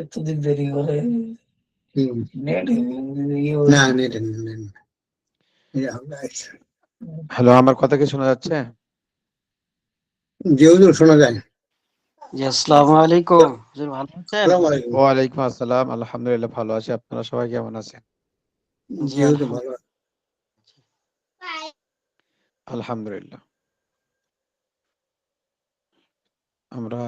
এতদিন দেরি করে নেট না নেট হ্যালো, আমার কথা কি শোনা যাচ্ছে? জি হুজুর শোনা যায়। জি, আসসালামু আলাইকুম। হুজুর ভালো আছেন? আসসালামু আলাইকুম। ওয়ালাইকুম আসসালাম। আলহামদুলিল্লাহ ভালো আছি। আপনারা সবাই কেমন আছেন? জি জি হুজুর ভালো। আলহামদুলিল্লাহ। আমরা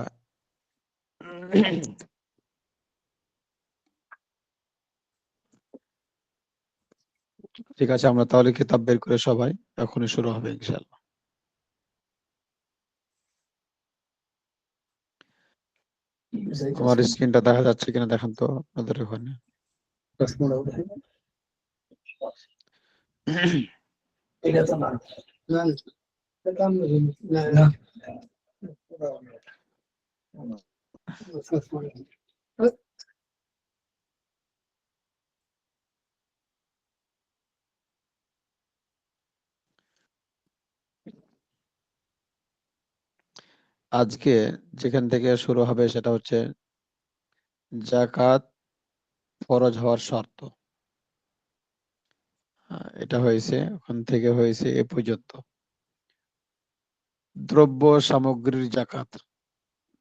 ঠিক আছে, আমরা তাহলে কিতাব বের করে সবাই এখনই শুরু হবে ইনশাআল্লাহ। আমার স্ক্রিনটা দেখা যাচ্ছে কিনা দেখেন তো আপনাদের ওখানে। 10 মিনিট হবে। এটা তো না। না এটা আমি না না। না 10 মিনিট। আজকে যেখান থেকে শুরু হবে সেটা হচ্ছে যাকাত ফরজ হওয়ার শর্ত। এটা হয়েছে, ওখান থেকে হয়েছে এ পর্যন্ত দ্রব্য সামগ্রীর যাকাত,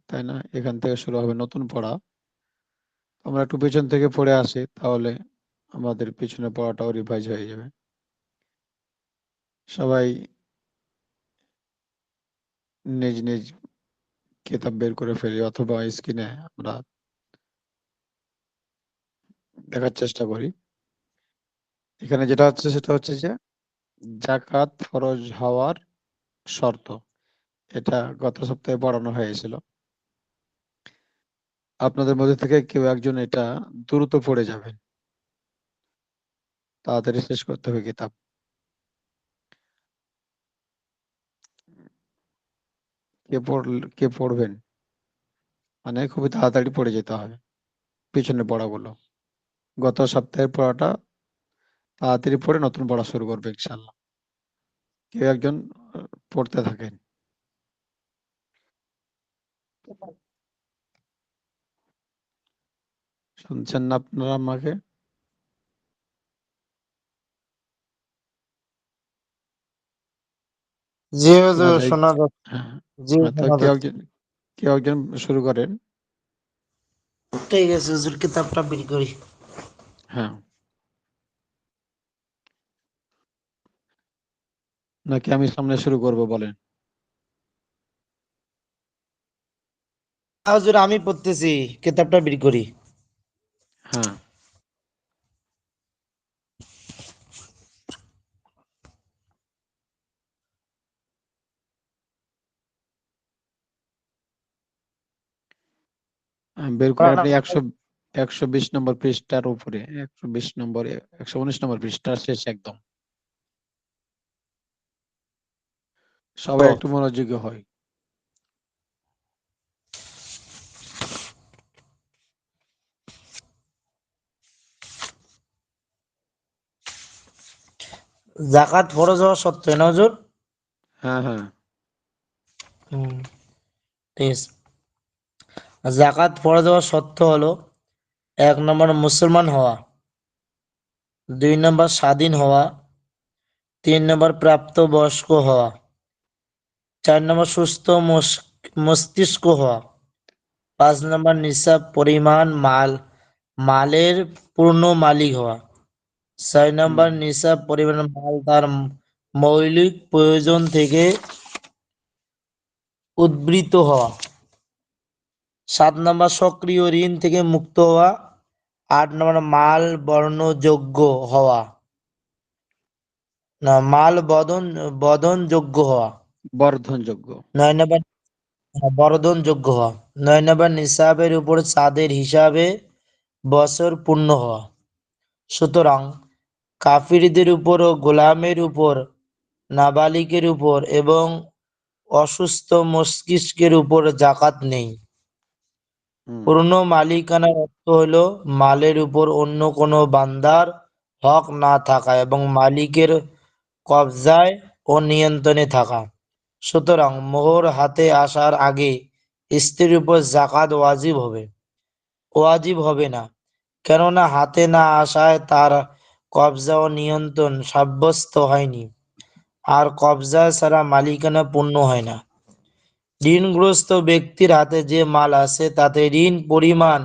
তাই না? এখান থেকে শুরু হবে নতুন পড়া। আমরা একটু পেছন থেকে পড়ে আসি, তাহলে আমাদের পিছনে পড়াটাও রিভাইজ হয়ে যাবে। সবাই নিজ নিজ কিতাব বের করে ফেলি অথবা স্ক্রিনে আমরা দেখার চেষ্টা করি। এখানে যেটা হচ্ছে সেটা হচ্ছে যে যাকাত ফরজ হওয়ার শর্ত। এটা গত সপ্তাহে পড়ানো হয়েছিল। আপনাদের মধ্যে থেকে কেউ একজন এটা দ্রুত পড়ে যাবেন, তাড়াতাড়ি শেষ করতে হবে কিতাব। কে পড়বেন, মানে খুবই তাড়াতাড়ি পড়ে যেতে হবে পিছনে পড়াগুলো। গত সপ্তাহের পড়াটা তাড়াতাড়ি পড়ে নতুন পড়া শুরু করবে ইনশাল্লাহ। কেউ একজন পড়তে থাকেন। শুনছেন না আপনারা আমাকে? জি শোনা হুজুর যায়? শোনা যাচ্ছে। হ্যাঁ, জি তো শোনা যাচ্ছে। কেউ একজন শুরু করেন। ঠিক আছে হুজুর, কিতাবটা বের করি। হ্যাঁ, নাকি আমি সামনে শুরু করব বলেন? হুজুর আমি পড়তেছি, কিতাবটা বের করি। হ্যাঁ, বের করে আপনি 120 নম্বর পৃষ্ঠার উপরে, 120 নম্বর, 119 নম্বর পৃষ্ঠার শেষ একদম। সবাই একটু মনোযোগী হয়। যাকাত ফরজ হওয়া সত্ত্বেও না হুজুর? হ্যাঁ হ্যাঁ, হুম, ঠিক আছে। যাকাত ফরজ হওয়ার শর্ত হলো: 1 নম্বর মুসলমান হওয়া, 2 নম্বর স্বাধীন হওয়া, 3 নম্বর প্রাপ্তবয়স্ক হওয়া, 4 নম্বর সুস্থ মস্তিষ্ক হওয়া, 5 নম্বর নিসাব পরিমাণ মালের পূর্ণ মালিক হওয়া, 6 নম্বর নিসাব পরিমাণ মাল তার মৌলিক প্রয়োজন থেকে উদ্বৃত্ত হওয়া, 7 নম্বর সক্রিয় ঋণ থেকে মুক্ত হওয়া, 8 নম্বর মাল বর্ণযোগ্য হওয়া, না মাল বদনযোগ্য হওয়া, বর্ধনযোগ্য। 9 নম্বর বর্ধনযোগ্য হওয়া, 9 নম্বর নিসাবের উপর চাঁদের হিসাবে বছর পূর্ণ হওয়া। সুতরাং কাফিরদের উপর ও গোলামের উপর, নাবালিকের উপর এবং অসুস্থ মস্তিষ্কের উপর জাকাত নেই। পূর্ণ মালিকানার অর্থ হলো মালের উপর অন্য কোনো বান্দার হক না থাকা এবং মালিকের কবজায় ও নিয়ন্ত্রণে থাকা। সুতরাং মোহর হাতে আসার আগে স্ত্রীর উপর জাকাত ওয়াজিব হবে। ওয়াজিব হবে না, কেননা হাতে না আসায় তার কবজা ও নিয়ন্ত্রণ সাব্যস্ত হয়নি, আর কবজা ছাড়া মালিকানা পূর্ণ হয় না। ঋণগ্রস্ত ব্যক্তির হাতে যে মাল আছে তাতে ঋণ পরিমাণ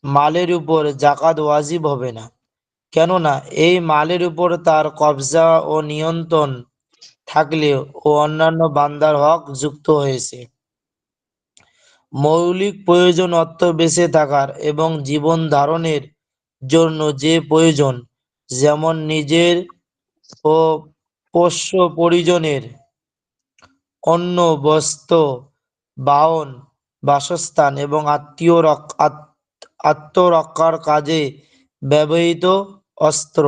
মালের উপর জাকাত ওয়াজিব হবে না, কেননা এই মালের উপর তার কবজা ও নিয়ন্ত্রণ থাকলে ও অন্যান্য বান্দার হক যুক্ত হয়েছে। মৌলিক প্রয়োজন অর্থ বেঁচে থাকার এবং জীবন ধারণের জন্য যে প্রয়োজন, যেমন নিজের ও পোষ্য পরিজনের অন্ন, বস্ত্র, বাহন, বাসস্থান এবং আত্মরক্ষার কাজে ব্যবহৃত অস্ত্র,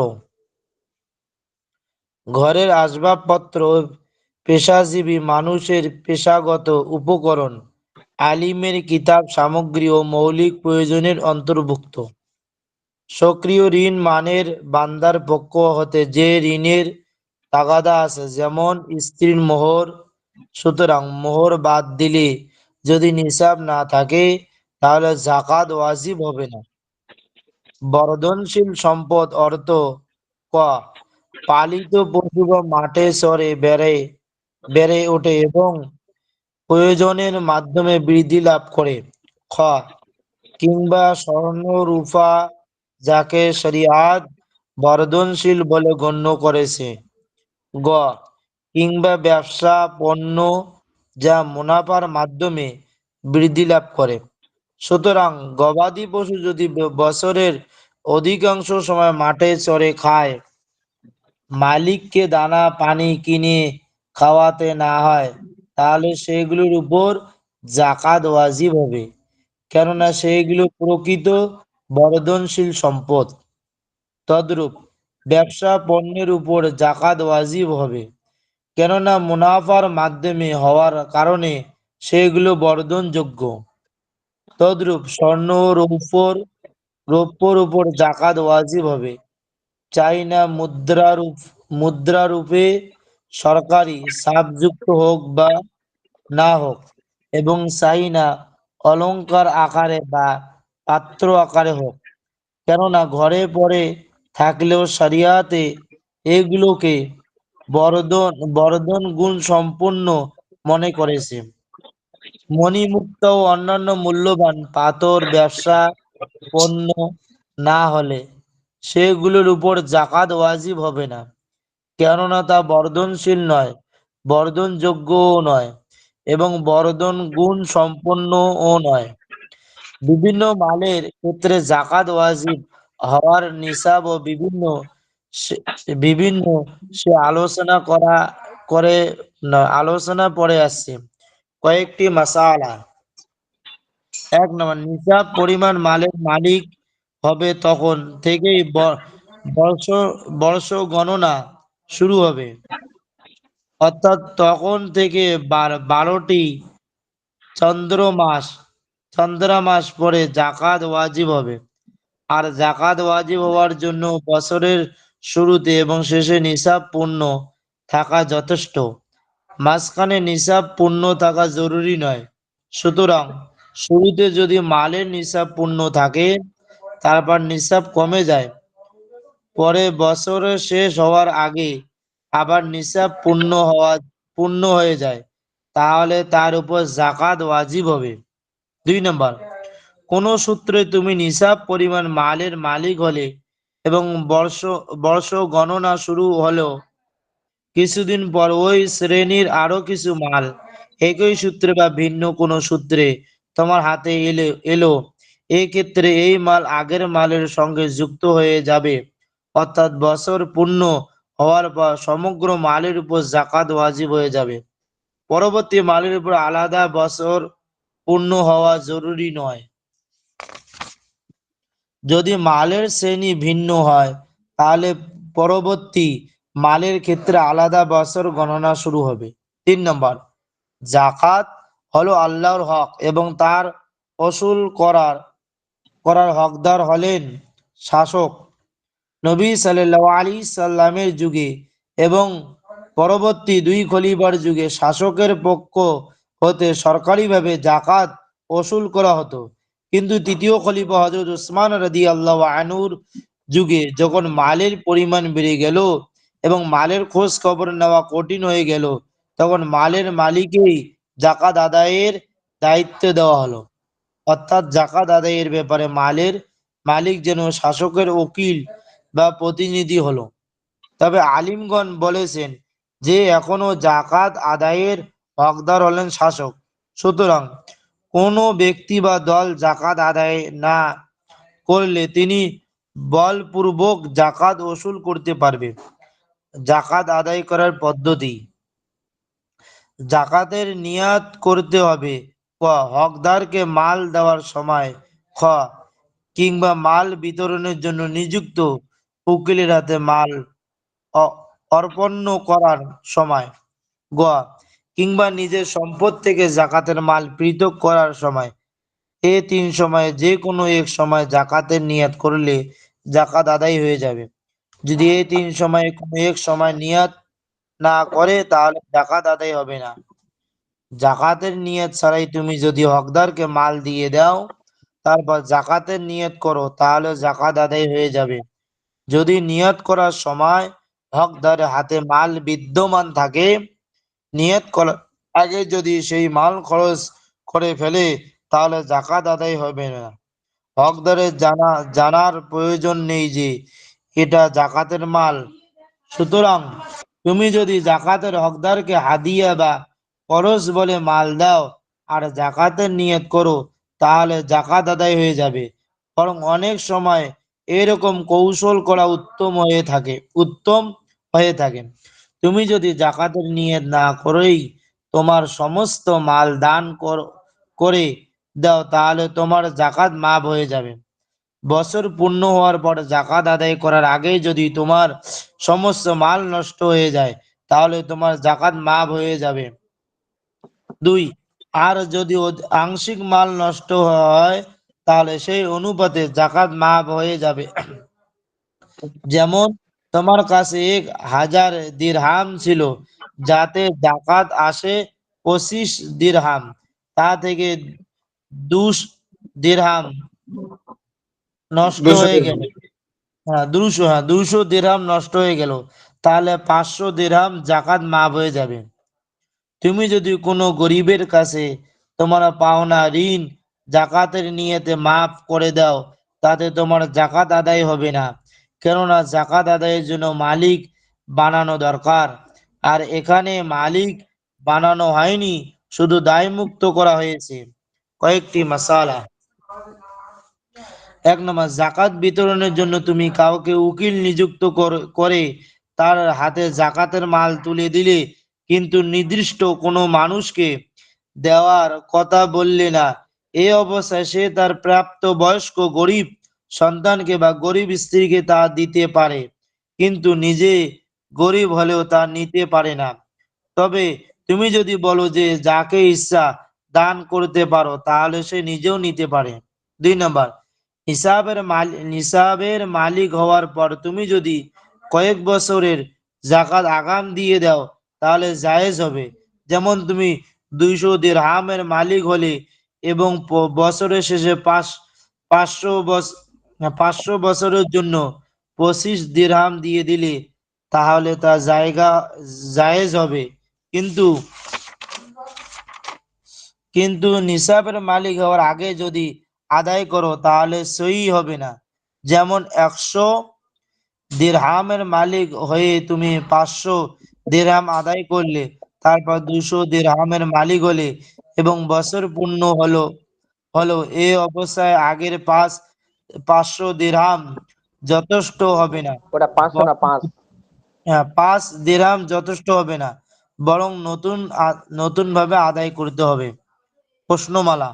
ঘরের আসবাবপত্র, পেশাজীবী মানুষের পেশাগত উপকরণ, আলিমের কিতাব সামগ্রী ও মৌলিক প্রয়োজনের অন্তর্ভুক্ত। সক্রিয় ঋণ মানের বান্দার পক্ষ হতে যে ঋণের তাগাদা আছে, যেমন স্ত্রীর মোহর। সুতরাং মোহর বাদ দিলে যদি নিসাব না থাকে তাহলে জাকাত ওয়াজিব হবে না। বর্ধনশীল সম্পদ অর্থ ক পালিত পশু বা মাঠে চরে বেড়ে ওঠে এবং প্রয়োজনের মাধ্যমে বৃদ্ধি লাভ করে। খ কিংবা স্বর্ণ রূপা যাকে শরিয়াত বর্ধনশীল বলে গণ্য করেছে। গ কিংবা ব্যবসা পণ্য যা মুনাফার মাধ্যমে বৃদ্ধি লাভ করে। সুতরাং গবাদি পশু যদি বছরের অধিকাংশ সময় মাঠে চরে খায়, মালিককে দানা পানি কিনে খাওয়াতে না হয়, তাহলে সেগুলোর উপর জাকাত ওয়াজিব হবে, কেননা সেগুলো প্রকৃত বর্ধনশীল সম্পদ। তদ্রূপ ব্যবসা পণ্যের উপর জাকাত ওয়াজিব হবে, কেননা মুনাফার মাধ্যমে হওয়ার কারণে সেগুলো বর্ধনযোগ্য। তদ্রূপ স্বর্ণ ও রৌপ্যর উপর জাকাত ওয়াজিব হবে, চাই না মুদ্রা রূপে সরকারি ছাপযুক্ত হোক বা না হোক, এবং চাই না অলংকার আকারে বা পাত্র আকারে হোক, কেননা ঘরে পড়ে থাকলেও শরিয়াতে এগুলোকে বর্ধন গুণ সম্পূর্ণ মনে করেছে। মণিমুক্ত ও অন্যান্য মূল্যবান পাথর ব্যবসা পণ্য না হলে সেগুলোর উপর জাকাত ওয়াজিব হবে না, কেননা তা বর্ধনশীল নয়, বর্ধনযোগ্যও নয় এবং বর্ধন গুণ সম্পন্নও নয়। বিভিন্ন মালের ক্ষেত্রে জাকাত ওয়াজিব হওয়ার নিসাব ও বিভিন্ন সে আলোচনা পরে আসছে। কয়েকটি মাসালা। 1 নম্বর, নিসাব পরিমাণ মালের মালিক হবে তখন থেকেই বর্ষ গণনা শুরু হবে, অর্থাৎ তখন থেকে 12টি চন্দ্র মাস পরে জাকাত ওয়াজিব হবে। আর জাকাত ওয়াজিব হওয়ার জন্য বছরের শুরুতে এবং শেষে নিসাব পূর্ণ থাকা যথেষ্ট, মাঝখানে নিসাব পূর্ণ থাকা জরুরি নয়। সুতরাং শুরুতে যদি মালের নিসাব পূর্ণ থাকে, তারপর নিসাব কমে যায়, পরে বছরের শেষ হওয়ার আগে আবার নিসাব পূর্ণ হয়ে যায়, তাহলে তার উপর জাকাত ওয়াজিব হবে। 2 নম্বর, কোন সূত্রে তুমি নিসাব পরিমাণ মালের মালিক হলে এবং বর্ষ গণনা শুরু হলো কিছুদিন পর ওই শ্রেণীর আরো কিছু মাল একই সূত্রে বা ভিন্ন কোন সূত্রে তোমার হাতে এলো, এক্ষেত্রে এই মাল আগের মালের সঙ্গে যুক্ত হয়ে যাবে, অর্থাৎ বছর পূর্ণ হওয়ার পর সমগ্র মালের উপর জাকাত ওয়াজিব হয়ে যাবে। পরবর্তী মালের উপর আলাদা বছর পূর্ণ হওয়া জরুরি নয়। যদি মালের শ্রেণী ভিন্ন হয় তাহলে পরবর্তী মালের ক্ষেত্রে আলাদা বছর গণনা শুরু হবে। 3 নম্বর, জাকাত হলো আল্লাহর হক এবং তার ওসুল করার হকদার হলেন শাসক। নবী সাল্লাল্লাহু আলাইহি সাল্লামের যুগে এবং পরবর্তী 2 খলিফার যুগে শাসকের পক্ষ হতে সরকারিভাবে জাকাত ওসুল করা হতো, কিন্তু তৃতীয় খলিফা হযরত উসমান রাদিয়াল্লাহু আনহুর যুগে যখন মালের পরিমাণ বেড়ে গেল এবং মালের খোঁজ খবর নেওয়া কঠিন হয়ে গেল, তখন মালের মালিকই যাকাত আদায়ের দায়িত্ব দেওয়া হলো। অর্থাৎ যাকাত আদায়ের ব্যাপারে মালের মালিক যেন শাসকের উকিল বা প্রতিনিধি হলো। তবে আলিমগণ বলেছেন যে এখনো জাকাত আদায়ের হকদার হলেন শাসক। সুতরাং কোনো ব্যক্তি বা দল জাকাত আদায় না করলে তিনি বলপূর্বক জাকাত ওসুল করতে পারবে। জাকাত আদায় করার পদ্ধতি: জাকাতের নিয়াত করতে হবে ক হকদারকে মাল দেওয়ার সময়, খ কিংবা মাল বিতরণের জন্য নিযুক্ত উকিলের হাতে মাল অর্পণ করার সময়, গ কিংবা নিজের সম্পদ থেকে জাকাতের মাল পৃথক করার সময়। এই তিন সময়ে যে কোনো এক সময় জাকাতের নিয়াত করলে জাকাত আদায় হয়ে যাবে। যদি এই তিন সময়ে কোনো এক সময় নিয়াত না করে তাহলে জাকাত আদায় হবে না। জাকাতের নিয়ত ছাড়াই তুমি যদি হকদারকে মাল দিয়ে দাও তারপর জাকাতের নিয়ত করো তাহলে জাকাত আদায় হয়ে যাবে। যদি নিয়ত করার সময় হকদারের হাতে মাল বিদ্যমান থাকে, নিয়ত করার আগে যদি সেই মাল খরচ করে ফেলে তাহলে জাকাত আদায় হবে না। হকদারের জানার প্রয়োজন নেই যে এটা জাকাতের মাল। সুতরাং তুমি যদি জাকাতের হকদারকে হাদিয়া বা করজ বলে মাল দাও আর জাকাতের নিয়ত করো তাহলে জাকাত আদায় হয়ে যাবে। বরং অনেক সময় এরকম কৌশল করা উত্তম হয়ে থাকে। তুমি যদি জাকাতের নিয়ত না করেই তোমার সমস্ত মাল দান করে দাও তাহলে তোমার জাকাত মাফ হয়ে যাবে। বছর পূর্ণ হওয়ার পর জাকাত আদায় করার আগে যদি তোমার সমস্ত মাল নষ্ট হয়ে যায় তাহলে তোমার জাকাত মাফ হয়ে যাবে। 2, আর যদি আংশিক মাল নষ্ট হয় তাহলে সেই অনুপাতে জাকাত মাফ হয়ে যাবে। যেমন তোমার কাছে 1000 দিরহাম ছিল, যাতে জাকাত আসে 25 দিরহাম, তা থেকে 200 দিরহাম নষ্ট 200 হয়ে গেল। 200 দিরহাম নষ্ট হয়ে গেল, তাহলে 500 দিরহাম জাকাত মাফ হয়ে যাবে। তুমি যদি কোনো গরিবের কাছে তোমার পাওনা ঋণ জাকাতের নিয়তে মাফ করে দাও তাতে তোমার জাকাত আদায় হবে না, কেননা জাকাত আদায়ের জন্য মালিক বানানো দরকার। আর এখানে মালিক বানানো হয়নি, শুধু দায়মুক্ত করা হয়েছে। কয়েকটি মাসালা: 1 নম্বর, জাকাত বিতরণের জন্য তুমি কাউকে উকিল নিযুক্ত করে তার হাতে জাকাতের মাল তুলে দিলে কিন্তু নির্দিষ্ট কোনো মানুষকে দেওয়ার কথা বললে না। এই অবস্থায় সে তার প্রাপ্ত বয়স্ক গরিব সন্তানকে বা গরিব স্ত্রীকে তা দিতে পারে, কিন্তু নিজে গরিব হলেও তা নিতে পারে না। তবে তুমি যদি বলো যে যাকে ইচ্ছা দান করতে পারো তাহলে সে নিজেও নিতে পারে। 2 নম্বর, নিসাবের মালিক হওয়ার পর তুমি যদি কয়েক বছরের জাকাত আগাম দিয়ে দাও তাহলে জায়েজ হবে। যেমন তুমি 200 দিরহামের মালিক হলে এবং বছরের শেষে 500 বছরের জন্য 25 দিরহাম দিয়ে দিলে তাহলে তা জায়েজ হবে। কিন্তু নিসাবের মালিক হওয়ার আগে যদি আদায় করো তাহলে সহি হবে না। যেমন 100 দিরহামের মালিক হয়ে তুমি 500 দিরহাম আদায় করলে, তারপর 200 দিরহামের মালিক হলে এবং বছর পূর্ণ হলো এই অবস্থায় আগের 500 দিরহাম যথেষ্ট হবে না। ওটা 500 না 5। 5 দিরহাম যথেষ্ট হবে না, বরং নতুন ভাবে আদায় করতে হবে। প্রশ্নমালা: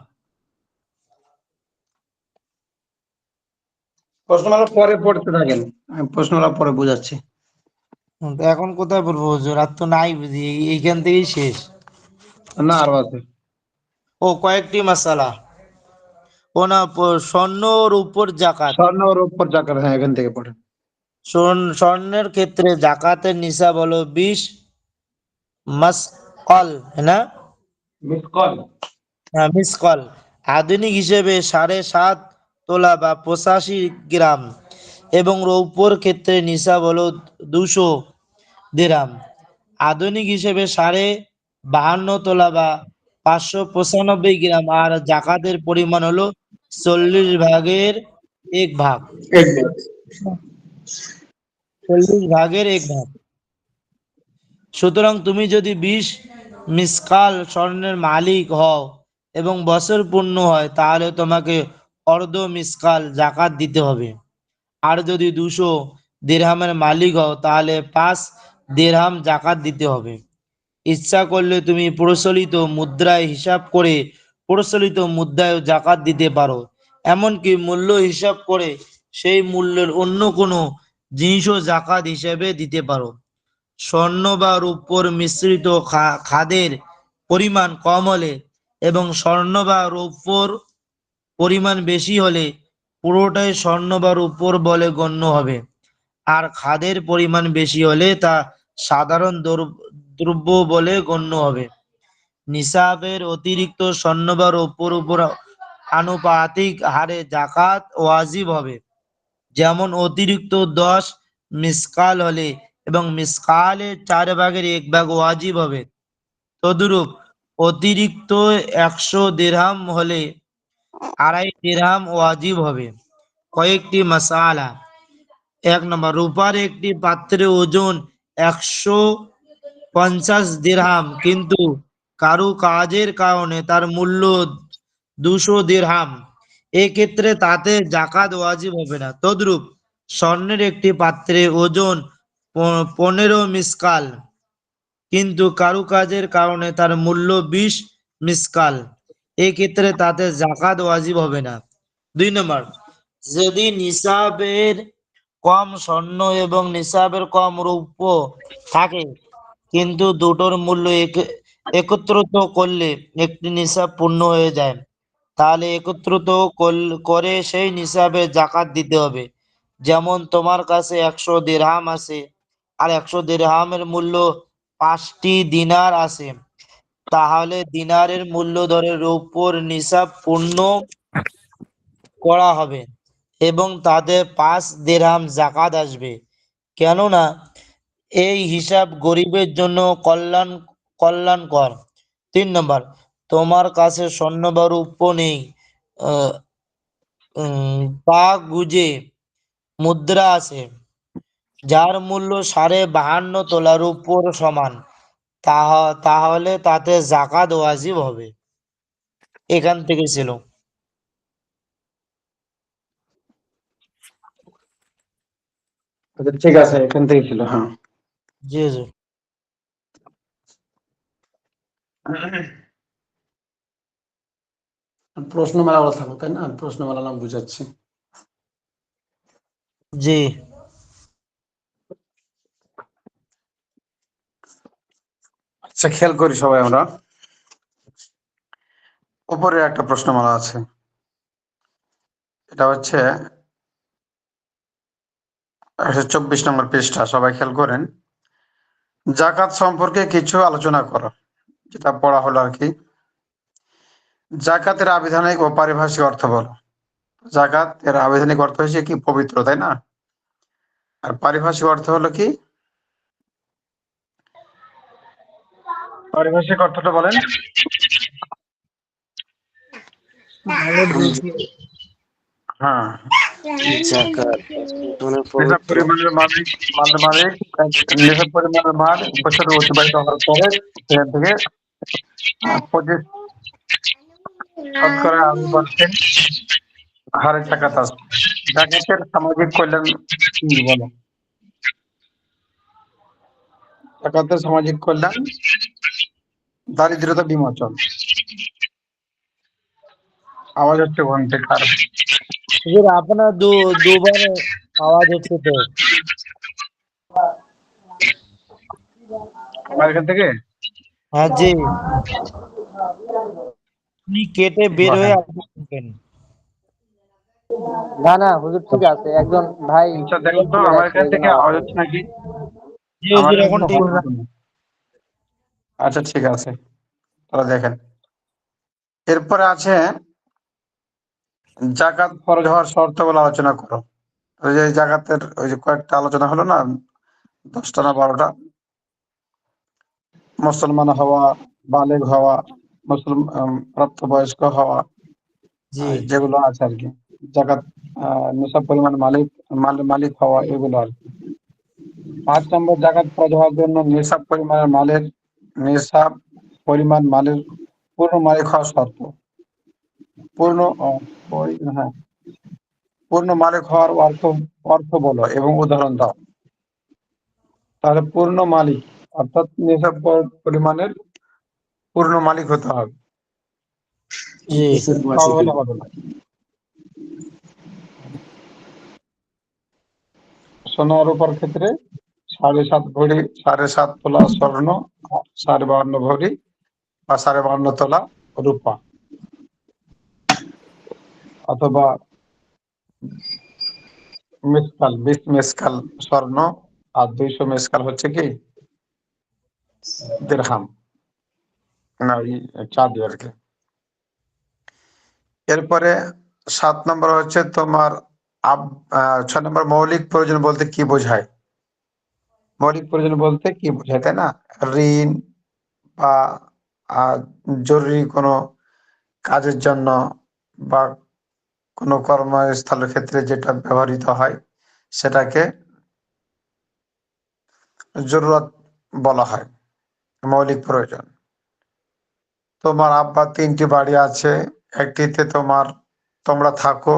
প্রশ্নমালা পরে পড়তে থাকেন, আমি প্রশ্নমালা পরে বোঝাচ্ছি। তো এখন কোথায় বলবো হুজুর? আর তো নাই বুঝি, এইখান থেকেই শেষ। না আরো আছে। ও কয়েকটি মাসালা। ও না, স্বর্ণর উপর জাকাত। স্বর্ণ ওর উপর জাকাত, হ্যাঁ এখান থেকে পড়েন। স্বর্ণের ক্ষেত্রে জাকাতের নিসাব হলো 20 মাসকাল, না মিসকল। মিসকাল। আধুনিক হিসেবে 7.5 তোলা বা 85 গ্রাম এবং রৌপ্যর ক্ষেত্রে নিসাব হলো 200 দিরহাম। আধুনিক হিসেবে 52.5 তোলা বা 595 গ্রাম, আর জাকাতের পরিমাণ হলো 40 ভাগের 1 ভাগ। একদম 40 ভাগের 1 ভাগ। সুতরাং তুমি যদি 20 মিসকাল স্বর্ণের মালিক হও এবং বছর পূর্ণ হয়, তাহলে তোমাকে অর্ধ মিসকাল জাকাত দিতে হবে। আর যদি 200 দিরহামের মালিক হও, তাহলে 5 দিরহাম জাকাত দিতে হবে। ইচ্ছা করলে তুমি প্রচলিত মুদ্রায় হিসাব করে প্রচলিত মুদ্রায় জাকাত দিতে পারো। এমনকি মূল্য হিসাব করে সেই মূল্যের অন্য কোনো জিনিসও জাকাত হিসেবে দিতে পারো। স্বর্ণ বা রূপোর মিশ্রিত খাদের পরিমাণ কম হলে এবং স্বর্ণ বা রৌপ্যর পরিমাণ বেশি হলে পুরোটাই স্বর্ণ বা রূপোর বলে গণ্য হবে, আর খাদের পরিমাণ বেশি হলে তা সাধারণ দ্রব্য বলে গণ্য হবে। নিসাবের অতিরিক্ত স্বর্ণ বা রৌপ্যর উপর আনুপাতিক হারে জাকাত ওয়াজিব হবে। যেমন অতিরিক্ত 10 মিসকাল হলে এবং মিসকালের 4 ভাগের 1 ভাগ ওয়াজিব হবে। তদুরূপ অতিরিক্ত 100 দিরহাম হলে 2.5 দিরহাম ওয়াজিব হবে। কয়েকটি মাসালা। 1 নম্বর, রূপার একটি পাত্রের ওজন 150 দিরহাম, কিন্তু কারু কাজের কারণে তার মূল্য 200 দিরহাম, এক্ষেত্রে তাতে জাকাত ওয়াজিব হবে না। তদ্রূপ স্বর্ণের একটি পাত্রের ওজন 15 মিসকাল, কিন্তু কারুকাজের কারণে তার মূল্য 20 মিসকাল, এক্ষেত্রে তাতে জাকাত ওয়াজিব হবে না। 2 নম্বর, যদি নিসাবের কম স্বর্ণ এবং নিসাবের কম রৌপ্য থাকে, কিন্তু দুটোর মূল্য একত্রিত করলে একটি নিসাব পূর্ণ হয়ে যায়, তাহলে একত্রিত করে সেই নিসাবে জাকাত দিতে হবে। যেমন তোমার কাছে 100 দিরহাম আছে আর 100 দিরহামের মূল্য 5টি দিনার আছে, তাহলে দিনারের মূল্য ধরে রৌপ্যর নিসাব পূর্ণ করা হবে এবং তাতে 5 দিরহাম জাকাত আসবে। কেননা এই হিসাব গরিবের জন্য কল্যাণকর। 3 নম্বর, তোমার কাছে স্বর্ণ বা রৌপ্য নেই, আহ, গুজে মুদ্রা আছে যার মূল্য 52.5 তোলা রূপোর সমান, তাহলে তাতে জাকাত ওয়াজিব হবে। এখান থেকে ছিল। আচ্ছা, ঠিক আছে, এখান থেকে ছিল। হ্যাঁ, জি জি। প্রশ্নমালা থাকো, তাই না? প্রশ্নমালা নাম বুঝাচ্ছি। জি আচ্ছা, খেয়াল করি সবাই আমরা। উপরে একটা প্রশ্নমালা আছে, এটা হচ্ছে 124 নম্বর পৃষ্ঠা। সবাই খেয়াল করেন। জাকাত সম্পর্কে কিছু আলোচনা করো, যেটা পড়া হলো আর কি। জাকাতের আবিধানিক ও পারিভাষিক অর্থ বলো। জাকাত এর আবিধানিক অর্থ হচ্ছে কি? পবিত্র, তাই না? আর পারিভাষিক অর্থ হলো কি? পারিভাষিক অর্থটা বলেন। হ্যাঁ, জাকাত মানে নিসাব পবিত্র। পরিমাণের মালিক নিসাব পরিমাণের মাল বছর অতিবাহিত হওয়ার পরে সেখান থেকে 25 শতকরা 80% হারে জাকাত আসবে। জাকাতের সামাজিক কল্যাণ কি বলো? জাকাতের সামাজিক কল্যাণ দারিদ্রতা বিমোচন। আওয়াজ হচ্ছে ঘন থেকে। আর হুজুর, আপনার দুবার আওয়াজ হচ্ছে তো। আমার এখান থেকে হ্যাঁ জি, আপনি কেটে বের হয়ে বলেন। আপনি থাকেন। না না হুজুর, ঠিক আছে। একজন ভাই আচ্ছা, দেখুন তো আমার আছে, এখান এই জন্য থেকে আওয়াজ আওয়াজ হচ্ছে। হচ্ছে নাকি? জি আমার হুজুর, এখান এখন থেকে ঠিক। হচ্ছে না। আচ্ছা, ঠিক আছে, তাহলে দেখেন। এরপরে আছে জাকাত ফরজ হওয়ার শর্তগুলো আলোচনা করো। ওই যে জাকাতের ওই যে কয়েকটা আলোচনা হলো না, 10টা না 12টা। মুসলমান হওয়া, বালেগ হওয়া, প্রাপ্তবয়স্ক হওয়া, জি যেগুলো আছে আর কি। জাকাত নিসাব পরিমাণ মালিক হওয়া, এগুলো আর কি। 5 নম্বর, জাকাত ফরজ হওয়ার জন্য নিসাব পরিমাণ মালের পূর্ণ মালিক হওয়া শর্ত। পূর্ণ হ্যাঁ, পূর্ণ মালিক হওয়ার অর্থ বলো এবং উদাহরণ দাও। তাহলে পূর্ণ মালিক অর্থাৎ নিসাব পরিমাণের পূর্ণ মালিক হতে হবে। জি তাহলে হলে হবে না। সোনা রূপার ক্ষেত্রে 7.5 ভরি, 7.5 তোলা স্বর্ণ, 52 ভরি বা 52 তোলা রূপা, অথবা 20 মেসকাল স্বর্ণ, আর 200 মেসকাল হচ্ছে কি দিরহাম, না ওই চাঁদি আর কি। এরপরে 7 নম্বর হচ্ছে তোমার 6 নম্বর, মৌলিক প্রয়োজন বলতে কি বোঝায়? মৌলিক প্রয়োজন বলতে কি বোঝায়, তাই না? ঋণ বা জরুরি কোনো কাজের জন্য বা কোনো কর্মস্থলের ক্ষেত্রে যেটা ব্যবহৃত হয় সেটাকে জরুরত বলা হয়, মৌলিক প্রয়োজন। তোমার আব্বা 3টি বাড়ি আছে, একটিতে তোমরা থাকো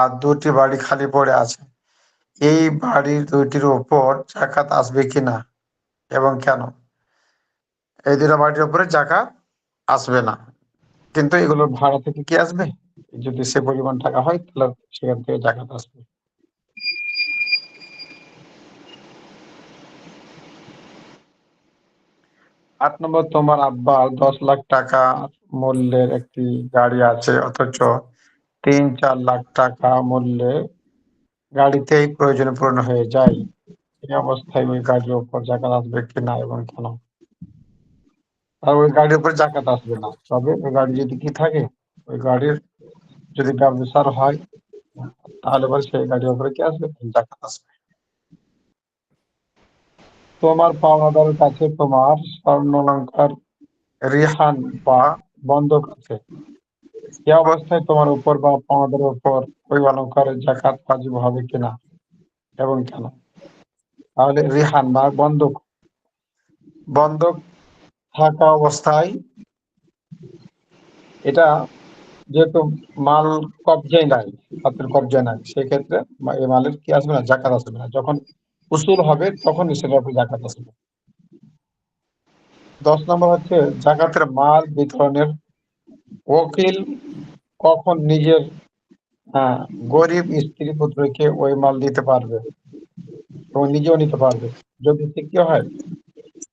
আর 2টি বাড়ি খালি পড়ে আছে। এই বাড়ির 2টির উপর জাকাত আসবে কিনা এবং কেন? এই 2টা বাড়ির উপরে জাকাত আসবে না, কিন্তু এগুলোর ভাড়া থেকে কি আসবে? যদি সে পরিমাণ টাকা হয় তাহলে সেখান থেকে জাকাত আসবে। 8 নম্বর, তোমার আব্বার 10 লাখ টাকা মূল্যের একটি গাড়ি আছে, অথচ 3-4 লাখ টাকা মূল্যের গাড়িতেই প্রয়োজনে পূরণ হয়ে যায়। এই অবস্থায় ওই গাড়ির উপর জাকাত আসবে কিনা এবং কেন? আর ওই গাড়ির উপর জাকাত আসবে না, তবে ওই গাড়ি যদি কি থাকে, ওই গাড়ির যদি ব্যবসার হয়, তাহলে পরে সেই গাড়ির উপরে কি আসবে? জাকাত আসবে। তোমার পাওনাদারের কাছে তোমার স্বর্ণ অলংকার রিহান বা বন্ধক আছে। এ অবস্থায় তোমার উপর বা পাওনাদারের উপর ওই অলংকারের জাকাত ওয়াজিব হবে কিনা এবং কেন? তাহলে রিহান বা বন্ধক থাকা অবস্থায়, এটা যেহেতু মাল কবজায় নাই, হাতের কবজায় নাই, সেক্ষেত্রে এই মালের কি আসবে না? জাকাত আসবে না। যখন উসুল হবে তখন সেটার উপর জাকাত আসবে। 10 নম্বর হচ্ছে জাকাতের মাল বিতরণের ওকিল কখন নিজের গরিব স্ত্রী পুত্রকে ওই মাল দিতে পারবে এবং নিজেও নিতে পারবে, যদি সে কি হয়,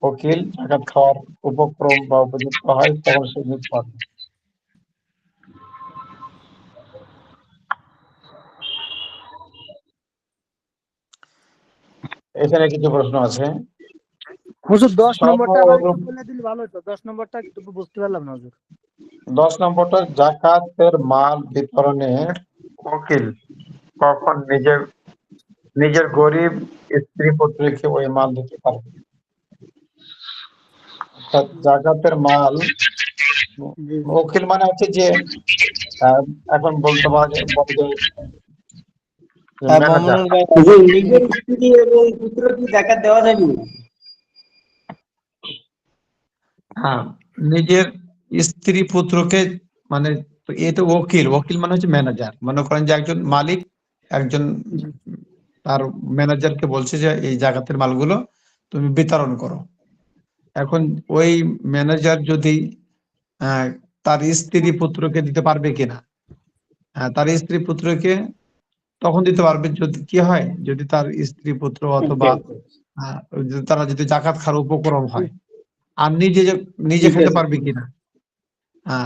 ওকিল জাকাত খাওয়ার উপক্রম বা উপযুক্ত হয়, তখন সে নিতে পারবে। এখানে কিছু প্রশ্ন আছে। হুজুর 10 নম্বরটা আবার একটু সর্ব বলে দিলে ভালো হতো। 10 নম্বরটা একটু বুঝতে পারলাম না হুজুর। 10 নম্বরটা, জাকাতের মাল বিতরণের ওকিল কখন নিজের গরিব স্ত্রী পুত্রকে ওই মাল দিতে পারবে। অর্থাৎ জাকাতের মাল, জি ওকিল মানে হচ্ছে যে এখন বলতে পারা যায়, বলা যায় ম্যানেজার। মামুনুর ভাই, নিজের স্ত্রী এবং পুত্র কি জাকাত দেওয়া যাবে? হ্যাঁ, নিজের স্ত্রী পুত্রকে, মানে এ তো ওকিল মানে হচ্ছে ম্যানেজার। মনে করেন যে একজন মালিক একজন জি তার ম্যানেজারকে বলছে যে এই জাকাতের মালগুলো তুমি বিতরণ করো। এখন ওই ম্যানেজার যদি তার স্ত্রী পুত্রকে দিতে পারবে কিনা, তার স্ত্রী পুত্রকে তখন দিতে পারবে যদি কি হয়, যদি তার স্ত্রী পুত্র অথবা তারা যদি জাকাত খাওয়ার উপক্রম হয়। আর নিজে ঠিক খেতে আছে, পারবে কিনা,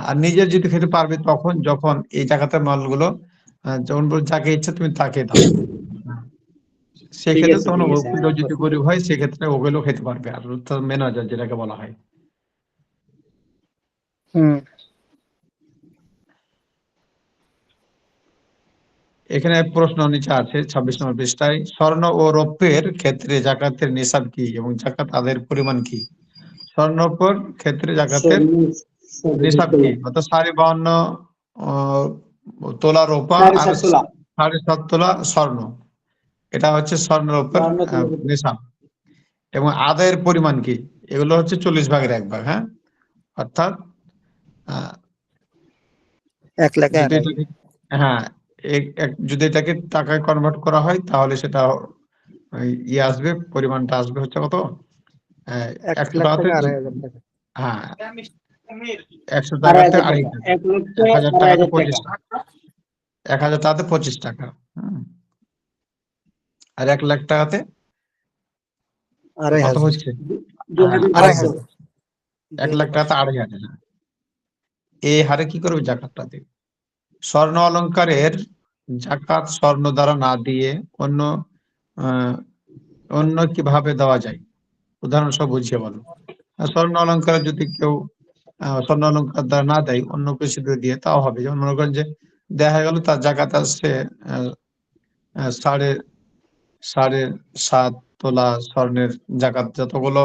আর নিজের যদি খেতে পারবে তখন, যখন এই জাকাতের মালগুলো যখন যাকে ইচ্ছা তুমি তাকে দাও। হ্যাঁ, ঠিক সেক্ষেত্রে আছে, তখন ঠিক আছে। ওগুলো যদি গরিব হয় সেক্ষেত্রে ওগুলো খেতে পারবে, আর ম্যানেজার যেটাকে বলা হয়। হুম এখানে প্রশ্ন নিচে আছে 26 নম্বর পৃষ্ঠায়, স্বর্ণ ও রৌপ্যের ক্ষেত্রে জাকাতের নিসাব কি এবং জাকাত আদায়ের পরিমাণ কি? স্বর্ণপর ক্ষেত্রে জাকাতের নিসাব কি? অর্থাৎ 52 তোলা রূপা আর 7.5 তোলা 7.5 তোলা স্বর্ণ, এটা হচ্ছে স্বর্ণের উপর 52 তোলা নিসাব। এবং আদায়ের পরিমাণ কি? এগুলো হচ্ছে 40 ভাগের 1 ভাগ। হ্যাঁ, অর্থাৎ আহ, 1 লাখ যদি এটাকে হ্যাঁ যদি এটাকে টাকায় কনভার্ট করা হয় তাহলে সেটা আসবে, পরিমাণটা আসবে হচ্ছে কত? 1 100 লাখ টাকাতে টাকা 2,500 টাকা। হ্যাঁ 100 টাকাতে 2.5 টাকা, 1 লক্ষ 1000 টাকাতে 2,500 25 টাকা টাকা, 1000 টাকাতে 25 টাকা। আর 1 লাখ টাকাতে কত 2,500 হচ্ছে? 2,500 1 লাখ টাকাতে 2,500। এই হারে কি করবে? জাকাতটা দেবে। স্বর্ণ অলংকারের জাকাত স্বর্ণ দ্বারা না দিয়ে অন্য অন্য কিভাবে দেওয়া যায়? উদাহরণ সব বুঝিয়ে বলো। স্বর্ণ অলংকার যদি কেউ স্বর্ণ অলংকার দ্বারা না দেয়, অন্য কিছু দিয়ে তাও হবে। যেমন মনে করেন যে দেখা গেল তার জাকাত আসছে সাড়ে সাড়ে 7 তোলা স্বর্ণের জাকাত যতগুলো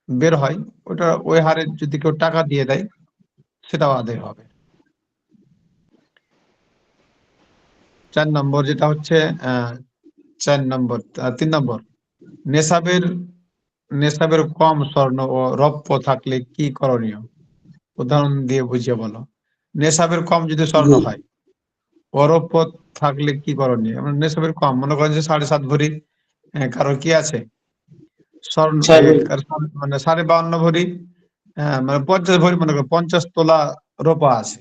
বের হয়, ওটা ওই হারে যদি কেউ টাকা দিয়ে দেয় সেটাও আদায় হবে। 4 নম্বর যেটা হচ্ছে 3 নম্বর, নেশাবের কম স্বর্ণ ও রৌপ্য থাকলে কি করণীয়? উদাহরণ দিয়ে বুঝিয়ে বলো। নেশাবের কম যদি স্বর্ণ হয়, ও রৌপ্য থাকলে কি করণীয়? নেশাবের কম, মনে করেন যে 7.5 ভরি কারো কি আছে স্বর্ণ, মানে 52.5 ভরি, মানে 50 ভরি, মনে করো 50 তোলা রূপা আছে,